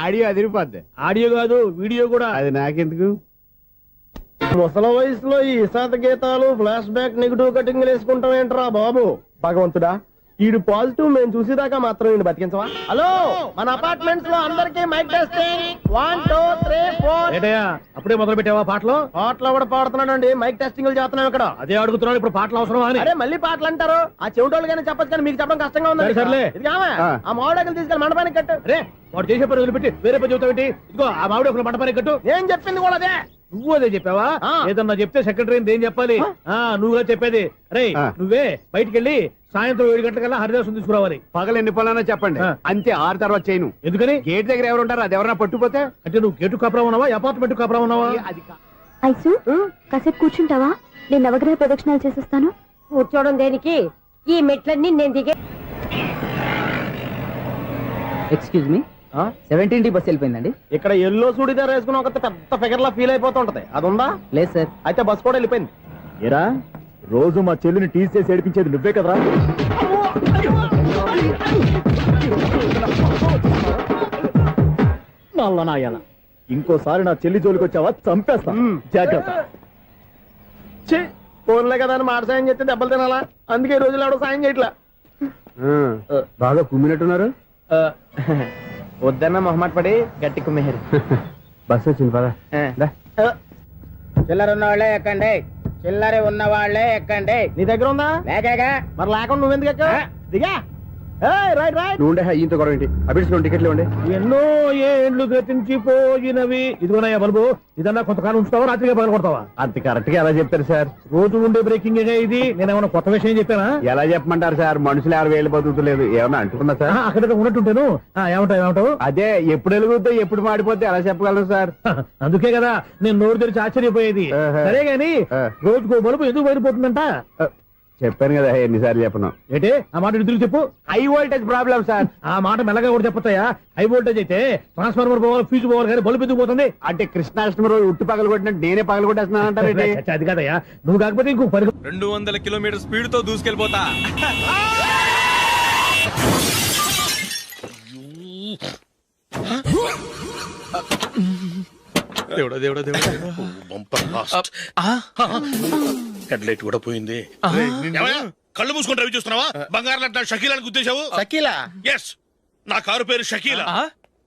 ఆడియో అదిరిపోద్ది. ఆడియో కాదు, వీడియో కూడా. అది నాకెందుకు? ముసల వయసులో ఈ ఇసాత గీతాలు, ఫ్లాష్ బ్యాక్, నెగిటివ్ కటింగ్ వేసుకుంటాం ఏంట్రా బాబు? భగవంతుడా, ఈడు పాజిటివ్ మేము చూసేదాకా మాత్రం ఈయన బతికించవా? హలో, మన అపార్ట్మెంట్స్ లో అందరికీ మైక్ టెస్టింగ్. 1 2 3 4. అప్పుడే మొదలు పెట్టావా పాటలు? పాటలు కూడా పాడుతున్నాడు అండి, మైక్ టెస్టింగ్ చేస్తున్నాం ఇక్కడ. అదే అడుగుతున్నాడు, ఇప్పుడు పాటలు అవసరం అని. అరే మళ్ళీ పాటలు అంటారు, ఆ చెవిటోళ్ళు కానీ చెప్పచ్చు, కానీ మీకు చెప్పడం కష్టంగా ఉంది. సర్లే, ఆ మామిడాకులు తీసుకెళ్ళి మండపానికి కట్టు. రే, వాడు చేసే పని వదిలిపెట్టి వేరే పని చెబుతావు. ఇదిగో ఆ మామిడాకులు మండపానికి కట్టు. నేను చెప్పింది కూడా అదే. నువ్వు అదే చెప్పావా? ఏదన్నా చెప్తే సెక్రటరీ ఏం చెప్పాలి? నువ్వుగా చెప్పేది. రే, నువ్వే బయటికి వెళ్ళి సాయంత్రం 7 గంటలకల్లా హరిదాసం తీసుకురావాలి. పగలు ఎన్ని పనులన్నా చెప్పండి, అంతే. 6 తర్వాత చేయను. ఎందుకని? గేట్ దగ్గర ఎవరు ఉంటారు, అది ఎవరన్నా పట్టుపోతే. అంటే నువ్వు గేటు కాపురా ఉన్నావా, అపార్ట్మెంట్ కాపురా ఉన్నావా? ఐసు, కాసేపు కూర్చుంటావా? నేను నవగ్రహ ప్రదక్షిణాలు చేసేస్తాను. కూర్చోవడం దేనికి? ఈ మెట్లన్నీ నేను దిగే. ఎక్స్క్యూజ్ మీ, 17D బస్ వెళ్ళిపోయిందండి. ఇక్కడ ఎల్లో చూడిదార్ వేసుకుని ఒక పెద్ద ఫిగర్ లా ఫీల్ అయిపోతుంటది, అది ఉందా? లేదు సార్. అయితే బస్ కూడా వెళ్ళిపోయింది. ఏరా, రోజు మా చెల్లిని టీస్ చేసి ఏడిపించేది నువ్వే కదరా? నాయన, ఇంకోసారి నా చెల్లి జోలికి వచ్చావా చంపేస్తా, జాగ్రత్త. ఫోన్లే కదా అని మాట సాయం చేస్తే దెబ్బలు తినాలా? అందుకే ఈ రోజులు ఎవడో సాయం చేయట్లా. బాగా కుమ్మినట్టున్నారు. వద్దన్న మొహమాట పడి గట్టి కుమ్మేరు. బస్సు వచ్చింది పద. చిల్లర ఉన్న వాళ్ళే ఎక్కండి, చిల్లర ఉన్న వాళ్ళే ఎక్కండి. నీ దగ్గర ఉందా? లేక మరి లేకుండా నువ్వెందుకు ఎక్క? దిగా. టికెట్లు ఇవ్వండి. ఎన్నో ఏండ్లు గతించిపోయినవి. ఇదిగోనయ్యా బల్బు, ఇదన్నా కొంతకాలం ఉంచుతావా, రాత్రిగా పగల కొడతావా? అంత కరెక్ట్ గా ఎలా చెప్తారు సార్? రోజు ఉండే బ్రేకింగ్ ఇది. నేనేమన్నా కొత్త విషయం చెప్పానా? ఎలా చెప్పమంటారు సార్? మనుషులు 60,000 బతుకుతలేదు, ఏమన్నా అంటున్నా సార్? అక్కడ ఉన్నట్టుంటాను. ఏమంటావు? అదే, ఎప్పుడు వెలుగుతో ఎప్పుడు మాడిపోతే ఎలా చెప్పగలను సార్? అందుకే కదా నేను నోరు తెరిచి ఆశ్చర్యపోయేది. సరే గాని రోజుకో బల్బు ఎందుకు బయటపోతుందంట? చెప్పాను కదా ఎన్నిసార్లు చెప్పను. ఏంటి ఆ మాట ఎదురు చెప్పు. High voltage problem sir. ఆ మాట మెల్లగా కూడా చెప్పొచ్చాయా? హై వోల్టేజ్ అయితే ట్రాన్స్ఫార్మర్ పోవాలి, ఫ్యూజ్ పోవాలి, కానీ బల్బు ఎందుకు పోతుంది? అంటే కృష్ణాష్టమి రోజు ఉట్టు పగలు కొట్టినట్టు నేనే పగలు కొట్టేస్తున్నాను అంటారు. అది కాదయ్యా, నువ్వు కాకపోతే ఇంకో 200 కిలోమీటర్ స్పీడ్ తో దూసుకెళ్ళిపోతా. దేవుడా దేవుడా దేవుడా బంపర్ లాస్ట్ హెడ్ లైట్ కూడా పోయింది. ఏమయ్యా, కళ్ళు మూసుకొని రవి చూస్తున్నావా? బంగారం లాంటి షకీలాని గుర్తించావు? షకీలా? ఎస్, నా కారు పేరు Shakeela.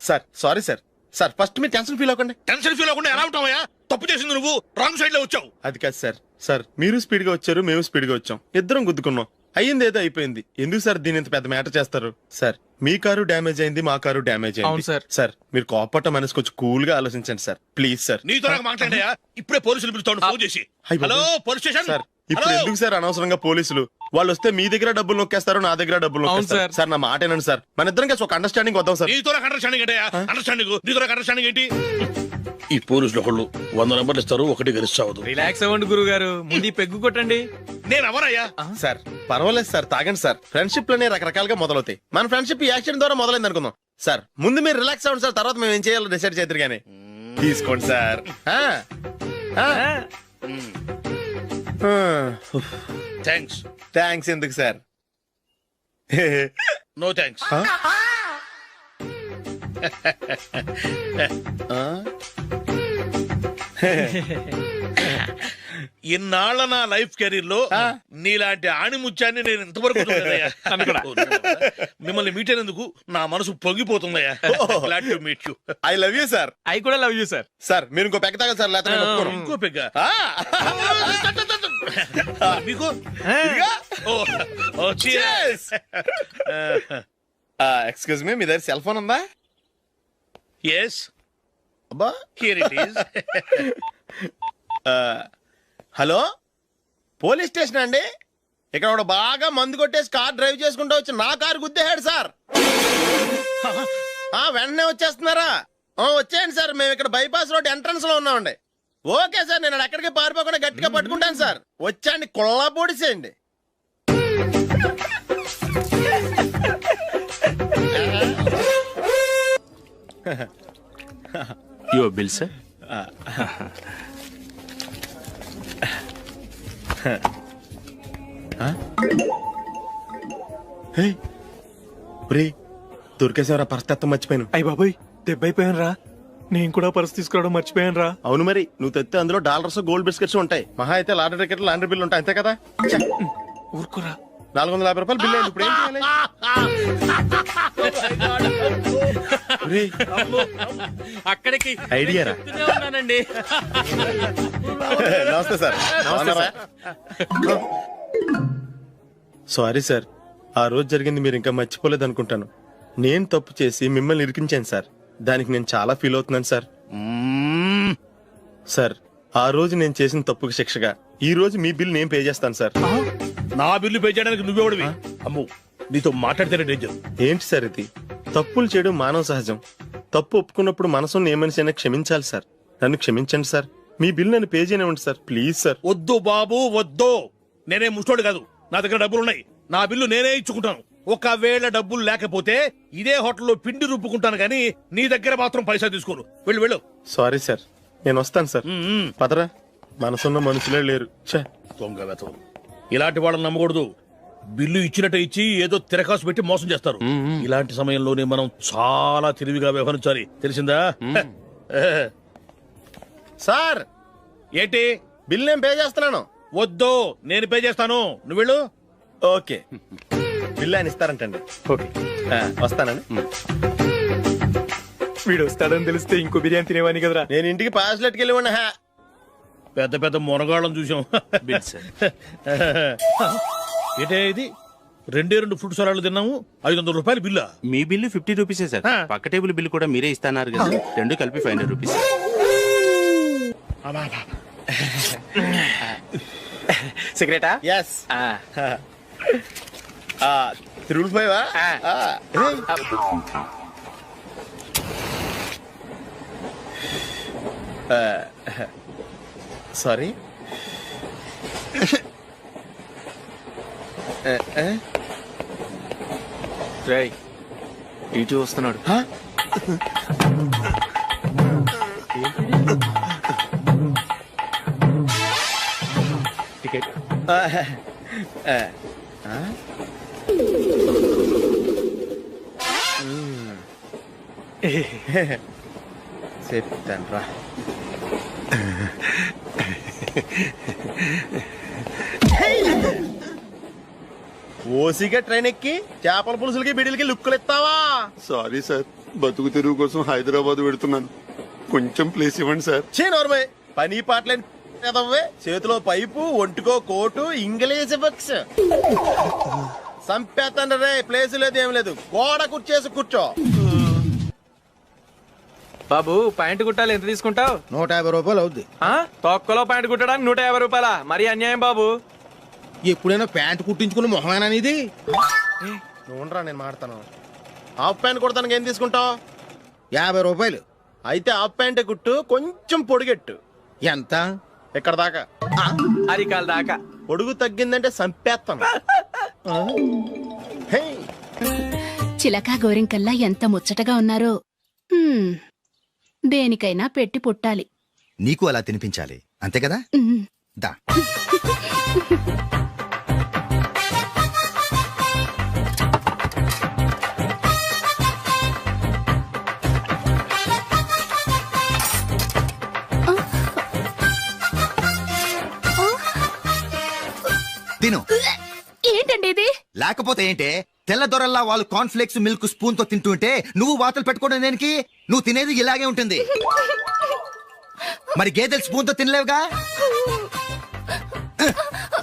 Sir sorry sir. Sir first మీరు టెన్షన్ ఫీల్ అవ్వకండి. టెన్షన్ ఫీల్ అవ్వకుండా ఎలా ఉంటావయ్యా? తప్పు చేసింది నువ్వు, రాంగ్ సైడ్ లో వచ్చావు. అది కాదు సార్. సార్ మీరు స్పీడ్ గా వచ్చారు, మేము స్పీడ్ గా వచ్చాం, ఇద్దరం గుద్దుకున్నాం. అయ్యింది ఏదో అయిపోయింది. ఎందుకు సార్ దీని ఇంత పెద్ద మ్యాటర్ చేస్తారు? సార్ మీ కారు డ్యామేజ్ అయింది, మా కారు డ్యామేజ్ అయింది. సార్ మీరు కోపట్ట మనసు కొంచెం కూల్ గా ఆలోచించండి సార్, ప్లీజ్ సార్. నీతో నాకు మాట్లాడయా? ఇప్పుడే పోలీసులు పిలుస్తాను, ఫోన్ చేసి. Hello police station. సార్ ఇప్పుడు ఎందుకు సార్ అనవసరంగా పోలీసులు? వాళ్ళు వస్తే మీ దగ్గర డబ్బులు నొక్కేస్తారు, నా దగ్గర డబ్బులు నొక్కేస్తారు. సార్ నా మాట ఏనండి సార్, మన ఇద్దరం కలిసి ఒక అండర్స్టాండింగ్ వద్దాం సార్. నీతో నాకు అండర్స్టాండింగ్ ఏంటయ్యా? అండర్స్టాండింగ్ నీతో నాకు అండర్స్టాండింగ్ ఏంటి? ఈ పోలీసులు ఒకళ్ళు 100 నెంబర్లు ఇస్తారు, ఒకటి గెలిచావదు. రిలాక్స్ అవ్వండి గురువు గారు, ముందు పెగ్గు కొట్టండి. నేను ఎవరయ్యా? సార్ పర్వాలేదు సార్, తాగండి సార్. ఫ్రెండ్షిప్ లోనే రకరకాలుగా మొదలవుతాయి. మన ఫ్రెండ్షిప్ ఈ యాక్సిడెంట్ ద్వారా మొదలైంది అనుకుందాం. సార్ ముందు మీరు రిలాక్స్ అవ్వండి సార్, తర్వాత మేము ఏం చేయాలో డిసైడ్ చేద్దరు గానీ. తీసుకోండి సార్. థ్యాంక్స్. థ్యాంక్స్ ఎందుకు సార్? No thanks. ఇన్నాళ్ళ నా లైఫ్ కెరీర్ లో నీలాంటి ఆణిముత్యాన్ని నేను ఇంతవరకు చూడలేదయ్యా. మిమ్మల్ని మీట్ అయినందుకు నా మనసు పొంగిపోతుందయ్యా. Glad to meet you. I love you sir. I కూడా లవ్ యూ సార్. సార్ మీరు ఇంకో పెక్క తాగండి సార్, లేకపోతే ఇంకో పెగ్గ మీకు. ఎక్స్క్యూజ్ మీ, మీ దగ్గర సెల్ ఫోన్ ఉందా? ఎస్, అబ్బా here it is. Hello police station అండి. ఇక్కడ ఒకడు బాగా మందు కొట్టేసి కార్ డ్రైవ్ చేసుకుంటూ వచ్చి నా కారు గుద్దేశాడు సార్. వెంటనే వచ్చేస్తున్నారా? వచ్చేయండి సార్, మేము ఇక్కడ బైపాస్ రోడ్ ఎంట్రన్స్ లో ఉన్నామండి. ఓకే సార్, నేను ఎక్కడికి పారిపోకుండా గట్టిగా పట్టుకుంటాను సార్. వచ్చాండి, కుళ్ళా పొడిసేయండి. Your bill sir. దొరికేసేవరా, పరిస్థితి మర్చిపోయాను. అయ్య బాబాయ్, దెబ్బైపోయాను రా. నేను కూడా పర్స్ తీసుకురావడం మర్చిపోయాను రా. అవును మరి, నువ్వు తెస్తే అందులో డాలర్స్ గోల్డ్ బిస్కెట్స్ ఉంటాయి. మహా అయితే లాటరీ టికెట్ లాండ్రీ బిల్లు ఉంటాయి, అంతే కదా? ఊరుకురా. 450 రూపాయలు బిల్లు అయింది. ఇప్పుడు ఏం చేయాలి? అక్కడికి ఐడియా రా. ఉన్నానండి. నమస్తే సార్. సారీ సార్, ఆ రోజు జరిగింది మీరు ఇంకా మర్చిపోలేదు అనుకుంటాను. నేను తప్పు చేసి మిమ్మల్ని ఇరికించాను సార్, దానికి నేను చాలా ఫీల్ అవుతున్నాను సార్. సార్ ఆ రోజు నేను చేసిన తప్పుకి శిక్షగా ఈ రోజు మీ బిల్ నేను పే చేస్తాను సార్. నా బిల్లు పే చేయడానికి నువ్వెవడివి? అమ్మో, నీతో మాట్లాడితేనే డేంజర్. ఏంటి సార్ ఇది? తప్పులు చేయడం మానవ సహజం. తప్పు ఒప్పుకున్నప్పుడు మనసుని ఏ మనిషి అయినా క్షమించాలి సార్. నన్ను క్షమించండి సార్, మీ బిల్ నన్ను పే చేయనివ్వండి సార్, ప్లీజ్ సార్. వద్దు బాబు వద్దు, నేనే ముష్టోడు కాదు, నా దగ్గర డబ్బులు ఉన్నాయి. నా బిల్లు నేనే ఇచ్చుకుంటాను. ఒకవేళ డబ్బులు లేకపోతే ఇదే హోటల్లో పిండి రుబ్బుకుంటాను, కానీ నీ దగ్గర మాత్రం పైసా తీసుకోను. వెళ్ళు వెళ్ళు. సారీ సార్, నేను వస్తాను సార్. పదరా, మనసున్న మనుషులే లేరు. దొంగ వెతవు. ఇలాంటి వాళ్ళని నమ్మకూడదు. బిల్లు ఇచ్చినట్టు ఇచ్చి ఏదో తిరకాసు పెట్టి మోసం చేస్తారు. ఇలాంటి సమయంలోనే మనం చాలా తెలివిగా వ్యవహరించాలి, తెలిసిందా? సార్ ఏంటి? బిల్ నేను పే చేస్తున్నాను. వద్దు, నేను పే చేస్తాను, నువ్వు వెళ్ళు. ఓకే, బిల్ ఆయన ఇస్తారంటండి. ఓకే, వస్తానండి. వీడు వస్తాడని తెలిస్తే ఇంకో బిర్యానీ తినేవాని కదరా. నేను ఇంటికి పాస్లెట్కి వెళ్ళి ఉన్నా. పెద్ద పెద్ద మునగాళ్ళం చూసాం. ఏంటే ఇది? 2 ఫ్రూట్ సలాడ్లు తిన్నాము, 500 రూపాయలు బిల్లా? మీ బిల్లు 50 రూపీసే సార్. పక్క టేబుల్ బిల్లు కూడా మీరే ఇస్తాన్నారు కదా, రెండు కలిపి 500 రూపీస్. సిగరెటా? ఎస్. 3 సారీ. ఇటు వస్తున్నాడు. టికెట్. చెప్తాను రా. ఓసిగా ట్రైన్ ఎక్కి చేపల పులుసులకి బిడిలకి లుక్కులు ఇస్తావా? సారీ సార్, బతుకు తెరువు కోసం హైదరాబాద్ పెడుతున్నాను, కొంచెం ప్లేస్ ఇవ్వండి సార్. నోర్మే పని పాటలేని కదవ్వే, చేతిలో పైపు, ఒంటికో కోటు, ఇంగ్లీష్ బుక్స్. సంపేతండ్రి రే, ప్లేస్ లేదు ఏం లేదు, గోడ కుర్చేసి కూర్చో. బాబు ప్యాంటు కుట్టాలి, ఎంత తీసుకుంటావు? 150 రూపాయలు అవుద్ది. తొక్కలో ప్యాంటు కుట్టడానికి 150 రూపాయల? మరి అన్యాయం బాబు. ఎప్పుడైనా ప్యాంట్ కుట్టించుకున్న మొహమేనా ఇది? నువ్వురా, నేను మాడతాను. హాఫ్ ప్యాంట్ కుడతానికి ఏం తీసుకుంటావు? 50 రూపాయలు. అయితే హాఫ్ ప్యాంటే కుట్టు, కొంచెం పొడిగెట్టు. ఎంత? ఇక్కడ దాకా, అరికాల దాకా. పొడుగు తగ్గిందంటే సంపేస్తాను. చిలకా గోరింకల్లా ఎంత ముచ్చటగా ఉన్నారో. దేనికైనా పెట్టి పుట్టాలి. నీకు అలా తినిపించాలి, అంతే కదా? దా. తిను. ఏంటండి ఇది? లేకపోతే ఏంటే, తెల్లదొరల్లా వాళ్ళు కాన్ఫ్లెక్స్ మిల్క్ స్పూన్ తో తింటుంటే నువ్వు వాతలు పెట్టుకోవడం దేనికి? నువ్వు తినేది ఇలాగే ఉంటుంది. మరి గేదెలు స్పూన్ తో తినలేవుగా.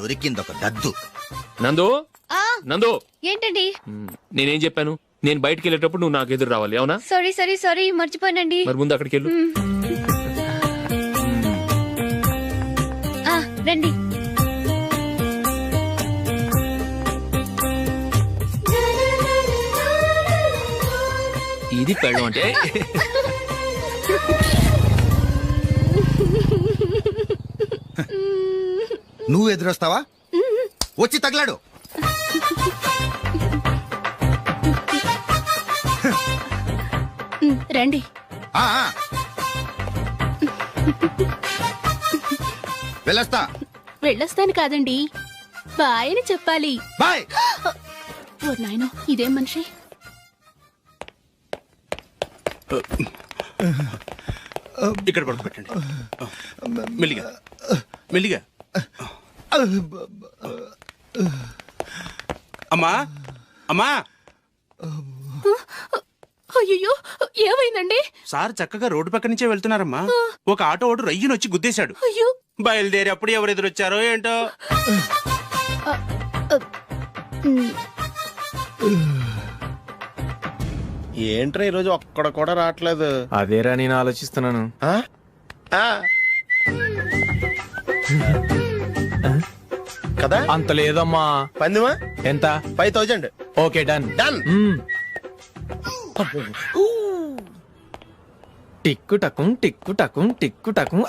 దొరికిందొక దద్దు. నందు, నందు, ఏంటండి? నేనేం చెప్పాను? నేను బయటికి వెళ్ళేటప్పుడు నువ్వు నాకు ఎదురు రావాలి, అవునా? సారీ మర్చిపోయానండి. మరి ముందు అక్కడికి వెళ్ళు. రండి. ఇది పెళ్ళం అంటే. నువ్వు ఎదురొస్తావా? వచ్చి తగలాడు. రండి. వెళ్ళొస్తాను కాదండి, బాయ్ అని చెప్పాలి. బాయ్. ఓ నాయనో, ఇదేం మనిషి? ఇక్కడ పడుకోబెట్టండి. మెల్లిగా మెల్లిగా. అమ్మా అమ్మా. అయ్యో, ఏమైందండి? సార్ చక్కగా రోడ్డు పక్క నుంచే వెళ్తున్నారమ్మా. ఒక ఆటో ఓడు రయ్యను వచ్చి గుద్దేశాడు. అయ్యో. బయలుదేరి అప్పుడు ఎవరు ఎదురొచ్చారో ఏంటో. ఏంట్రా ఈరోజు ఒక్కడ కూడా రావట్లేదు? అదేరా నేను ఆలోచిస్తున్నాను. కదా అంత లేదమ్మా. పందిమా ఎంత? 5000. Okay, done. డన్. టిక్కు టకుం టిక్కు టకుం టిక్కు టకుం.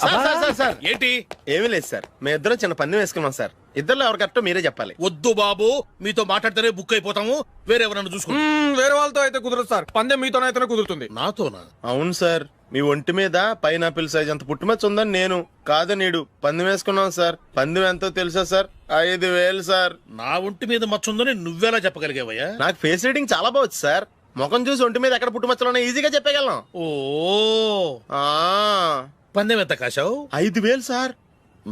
సార్ ఏంటి? ఏమీ లేదు సార్, మేము ఇద్దరం చిన్న పందెం వేసుకున్నాం సార్. ఇద్దరులో ఎవరు కరెక్టో మీరే చెప్పాలి. వద్దు బాబు, మీతో మాట్లాడితేనే బుక్ అయిపోతాము. వేరెవరన్నా చూసుకుంటాం. వేరే వాళ్ళతో అయితే కుదరదు సార్, పందెం మీతోనైతేనే కుదురుతుంది. నాతోనా? అవును సార్, మీ ఒంటి మీద పైనాపిల్ సైజ్ అంత పుట్టుమచ్చ ఉందని నేను కాదు నీడు పందెం వేసుకున్నాం సార్. పందెం ఎంతో తెలుసా సార్? 5000 సార్. నా ఒంటి మీద మచ్చ ఉందని నువ్వెలా చెప్పగలిగావయ్యా? నాకు ఫేస్ రీడింగ్ చాలా బాగుంది సార్. ముఖం చూసి ఒంటి మీద ఎక్కడ పుట్టుమచ్చలో ఈజీగా చెప్పగలం. ఓ, పందెం ఎంత కాశావు? 5000 సార్.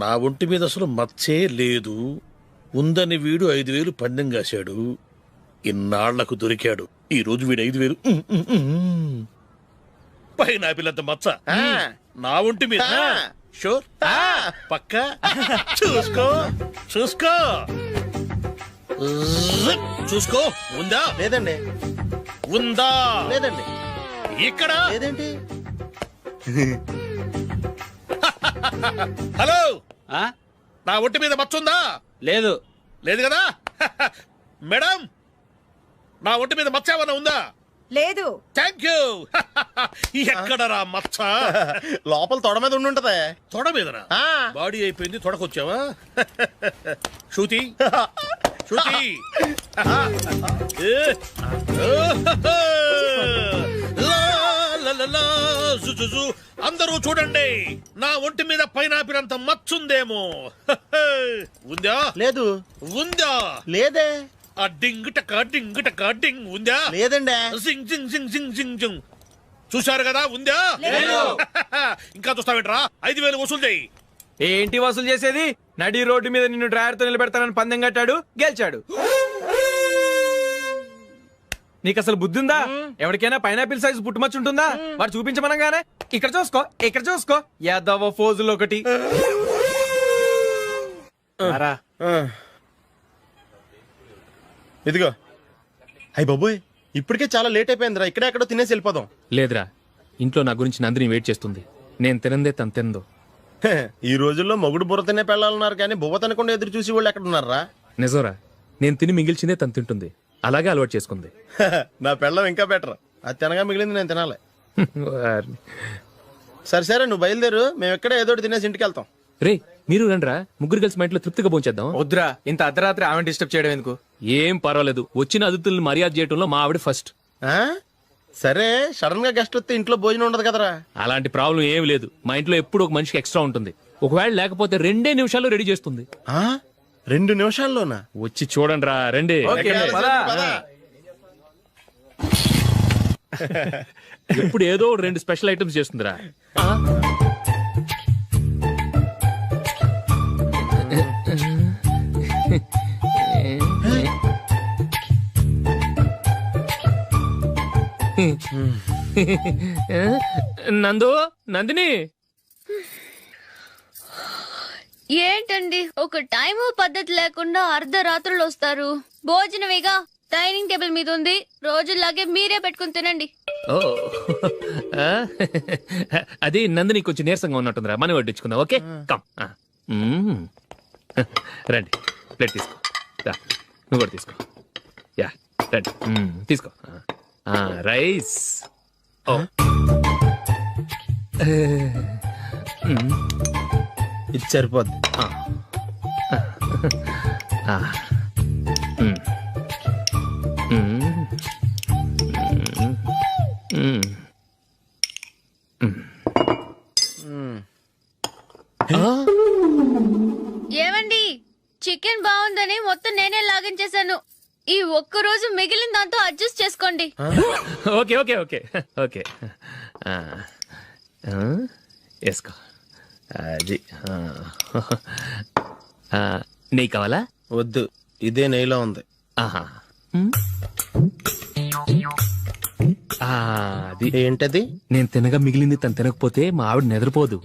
నా ఒంటి మీద అసలు మచ్చే లేదు. ఉందని వీడు 5000 పందెం కాశాడు. ఇన్నాళ్లకు దొరికాడు. ఈ రోజు వీడు 5000. పైన పిల్లంత మచ్చ నా ఒంటి మీద. షూర్? పక్క చూసుకో చూసుకో చూసుకో. ఉందా? లేదండి. ఉందా? లేదండి. ఇక్కడ లేదేంటి? హలో, నా ఒంటి మీద మచ్చ ఉందా? లేదు. లేదు కదా? మేడం, నా ఒంటి మీద మచ్చ ఏమన్నా ఉందా? లేదు. Thank you. ఎక్కడరా మచ్చ? లోపల తొడ మీద ఉండుంటదే. తొడ మీదనా? బాడీ అయిపోయింది, తొడకొచ్చావా? శృతి శృతి. అందరూ చూడండి, నా ఒంటి మీద పైనాపిల్ అంత మచ్చుందేమో. ఉందా? లేదు. ఉందా? లేదే. ఆ డింగ్ టక డింగ్ టక డింగ్ ఉందా? లేదండి. జింగ్ జింగ్ జింగ్ జింగ్ జింగ్ జింగ్. చూశారు కదా ఉందా ఇంకా చూస్తావేంట్రా 5,000 వసూలు చేయి. ఏంటి వసూలు చేసేది? నడి రోడ్డు మీద నిన్ను డ్రైవర్ తో నిలబెడతానని పందెం కట్టాడు, గెలిచాడు. నీకు అసలు బుద్ధి ఉందా? ఎవరికైనా పైనాపిల్ సైజ్ పుట్టుమచ్చు ఉంటుందా? వాడు చూపించమనగానే ఇక్కడ చూసుకో, ఇక్కడ చూసుకో, యాదవ ఫోజులు ఒకటి. ఇదిగో అయ్యి బాబోయ్, ఇప్పటికే చాలా లేట్ అయిపోయిందిరా. ఇక్కడే ఎక్కడో తినేసి వెళ్ళిపోదాం. లేదురా, ఇంట్లో నా గురించి నందిని వెయిట్ చేస్తుంది. నేను తినందే తను తిందో. ఈ రోజుల్లో మొగుడు బుర్ర తినే పెళ్ళాలన్నారు కానీ బువ్వ తినకుండా ఎదురు చూసి వాళ్ళు ఎక్కడ ఉన్నారా? నిజంరా, నేను తిని మిగిల్చిందే తను తింటుంది. అలాగే అలవాటు చేసుకుంది. నా పెళ్ళం ఇంకా బెటర్. అది తినగా మిగిలింది నేను తినాలి. సరే సరే, నువ్వు బయలుదేరు. మేము ఎక్కడే ఏదో ఒకటి తినేసి ఇంటికి వెళ్తాం. రే, మీరు రండిరా, ముగ్గురు కలిసి మా ఇంట్లో తృప్తిగా పోంచేద్దాం. వద్దురా, ఇంత అర్ధరాత్రి ఆమె డిస్టర్బ్ చేయడం ఎందుకు? ఏం పర్వాలేదు, వచ్చిన అతిథుల్ని మర్యాద చేయడంలో మా ఆవిడ ఫస్ట్. సరే, సడన్ గా గెస్ట్ వస్తే ఇంట్లో భోజనం ఉండదు కదరా? అలాంటి ప్రాబ్లం ఏమి లేదు. మా ఇంట్లో ఎప్పుడు ఒక మనిషికి ఎక్స్ట్రా ఉంటుంది. ఒకవేళ లేకపోతే 2 నిమిషాల్లో రెడీ చేస్తుంది. 2 నిమిషాల్లోనా? వచ్చి చూడండి రా, రండి. ఇప్పుడు ఏదో 2 స్పెషల్ ఐటమ్స్ చేస్తుందిరా. నందు, నందిని, ఏంటండి ఒక టైము పద్ధతి లేకుండా అర్ధరాత్రులు వస్తారు? భోజనమేగా డైనింగ్ టేబుల్ మీద ఉంది, రోజుల్లాగే మీరే పెట్టుకుని తినండి. ఓ అది నందిని కొంచెం నీరసంగా ఉన్నట్టుందిరా, మనం వడ్డించుకుందాం. Okay, come. రండి, ప్లేట్ తీసుకో. నువ్వు కూడా తీసుకో. యా, రండి, తీసుకో. రైస్. ఓ ఇది సరిపోద్ది. ఏమండి, చికెన్ బాగుందని మొత్తం నేనే లాగించేశాను. ఈ ఒక్క రోజు మిగిలిన దాంతో అడ్జస్ట్ చేసుకోండి. ఓకే ఓకే ఓకే ఓకే, వేసుకో. అది నెయ్యి కావాలా? వద్దు, ఇదే నెయ్యిలో ఉంది. ఆహా, అది ఏంటది? నేను తినగా మిగిలింది తను తినకపోతే మా ఆవిడ నిద్రపోదు.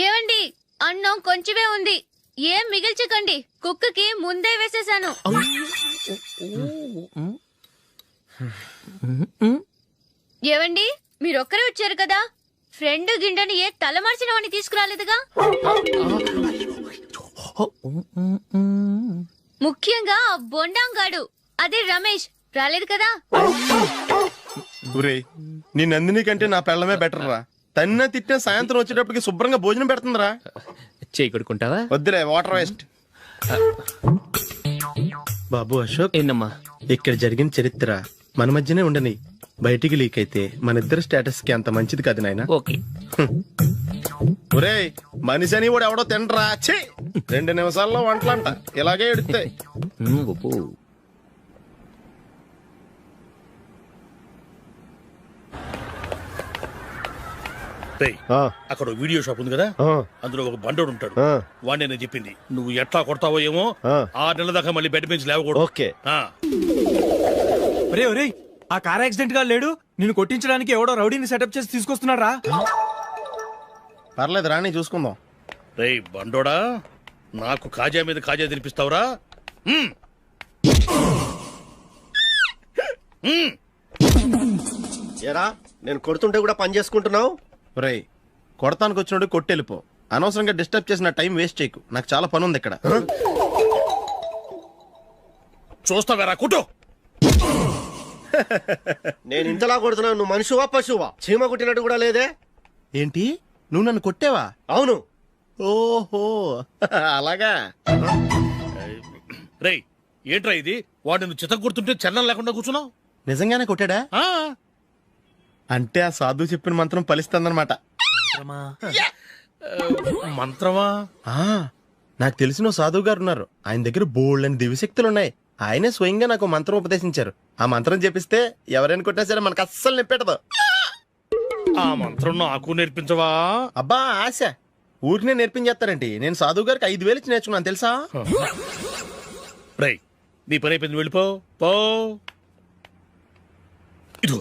ఏమండి, అన్నం కొంచెమే ఉంది, ఏం మిగిల్చకండి. కుక్కకి ముందే వేసేసాను. ఏవండి, మీరొక్కరే వచ్చారు కదా, ఫ్రెండ్ గిండెని ఏ తలమార్చిన వాడిని తీసుకురాలేదుగా? ముఖ్యంగా ఆ బొండాంగాడు, అదే రమేష్, రాలేదు కదా? నీ నందిని కంటే నా పెళ్ళమే బెటర్ రా. తన్న తిట్టిన సాయంత్రం వచ్చేటప్పటికి శుభ్రంగా భోజనం పెడుతుందిరా. చేయి కొడుకుంటావా? వద్దులే, వాటర్ వేస్ట్. బాబు అశోక్, ఏంటమ్మా? ఇక్కడ జరిగిన చరిత్ర మన మధ్యనే ఉండని, బయటికి లీక్ అయితే మన ఇద్దరు స్టేటస్ కి అంత మంచిది కాదు నాయన. ఓకే. ఒరేయ్, మనిషి అని కూడా ఎవడో తినరా. 2 నిమిషాల్లో వంటలంట, ఇలాగే ఎడితే. అక్కడ వీడియో షాప్ ఉంది కదా, అందులో ఒక బండోడు ఉంటాడు. వాడిని నేను చెప్పింది, నువ్వు ఎట్లా కొడతావో ఏమో, 6 నెలల దాకా మళ్ళీ బెడ్ బెంచ్ లేవకూడదు. ఓకే. ఒరే ఒరే, ఆ కార్ యాక్సిడెంట్ గా లేడు, నిన్ను కొట్టించడానికి ఎవడో రౌడీని సెటప్ చేసి తీసుకొస్తున్నారా? పర్లేదు రాని, చూసుకుందాం. రేయ్ బండోడా, నాకు కాజా మీద కాజా తినిపిస్తావురా? ఎరా, నేను కొడుతుంటే కూడా పని చేసుకుంటున్నావు. రేయ్, కొడతానికి వచ్చినట్టు కొట్టెళ్ళిపో. అనవసరంగా డిస్టర్బ్ చేసిన టైం వేస్ట్ చేయకు, నాకు చాలా పని ఉంది ఇక్కడ. చూస్తావేరా కుట్టు. నేను ఇంతలా కొడుతున్నావు, నువ్వు మనిషివా పశువా? చీమ కొట్టినట్టు కూడా లేదే. ఏంటి, నువ్వు నన్ను కొట్టావా? అవును. ఓహో, అలాగా. రేయ్, ఏంట్రా ఇది? వాడు నువ్వు చిత్త గుర్తుంటే చలనం లేకుండా కూర్చున్నావు. నిజంగానే కొట్టాడా? అంటే ఆ సాధువు చెప్పిన మంత్రం ఫలిస్తుందన్నమాట. మంత్రమా? నాకు తెలిసిన సాధువు గారు ఉన్నారు. ఆయన దగ్గర బోల్డ్ అని దివ్యశక్తులు ఉన్నాయి. ఆయనే స్వయంగా నాకు మంత్రం ఉపదేశించారు. ఆ మంత్రం చెప్పిస్తే ఎవరైనా కొట్టినా సరే మనకు అస్సలు నిప్పెట్టదు. ఆ మంత్రం నాకు నేర్పించవా? అబ్బా ఆశ, ఊరినే నేర్పించేస్తారండి. నేను సాధువు గారికి 5,000 ఇచ్చి నేర్చుకున్నాను తెలుసా. రై, నీ పని అయిపోయింది, వెళ్ళిపో పో. ఇదిగో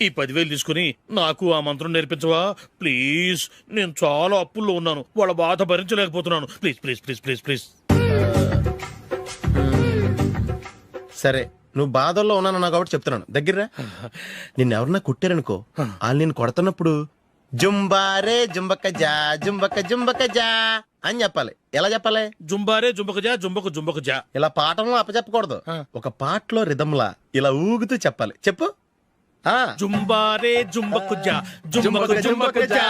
ఈ 10,000 తీసుకుని నాకు ఆ మంత్రం నేర్పించవా ప్లీజ్? నేను చాలా అప్పుల్లో ఉన్నాను, వాళ్ళ బాధ భరించలేకపోతున్నాను. Please please please please please. సరే, నువ్వు బాధల్లో ఉన్నాను నాకు కాబట్టి చెప్తున్నాను. దగ్గర నిన్ను ఎవరన్నా కొట్టారనుకో, వాళ్ళు నేను కొడుతున్నప్పుడు జుంబారే జుంబక జా జుంబక జుంబక జా అని చెప్పాలి. ఎలా చెప్పాలి? జుంబారే జుంబక జా జుంబకు జుంబకు జా. ఇలా పాఠంలో అప్పచెప్పకూడదు, ఒక పాటలో రిధంలా ఇలా ఊగుతూ చెప్పాలి. చెప్పు. జుంబారే జుంబకు జా జుంబకు జుంబకు జా.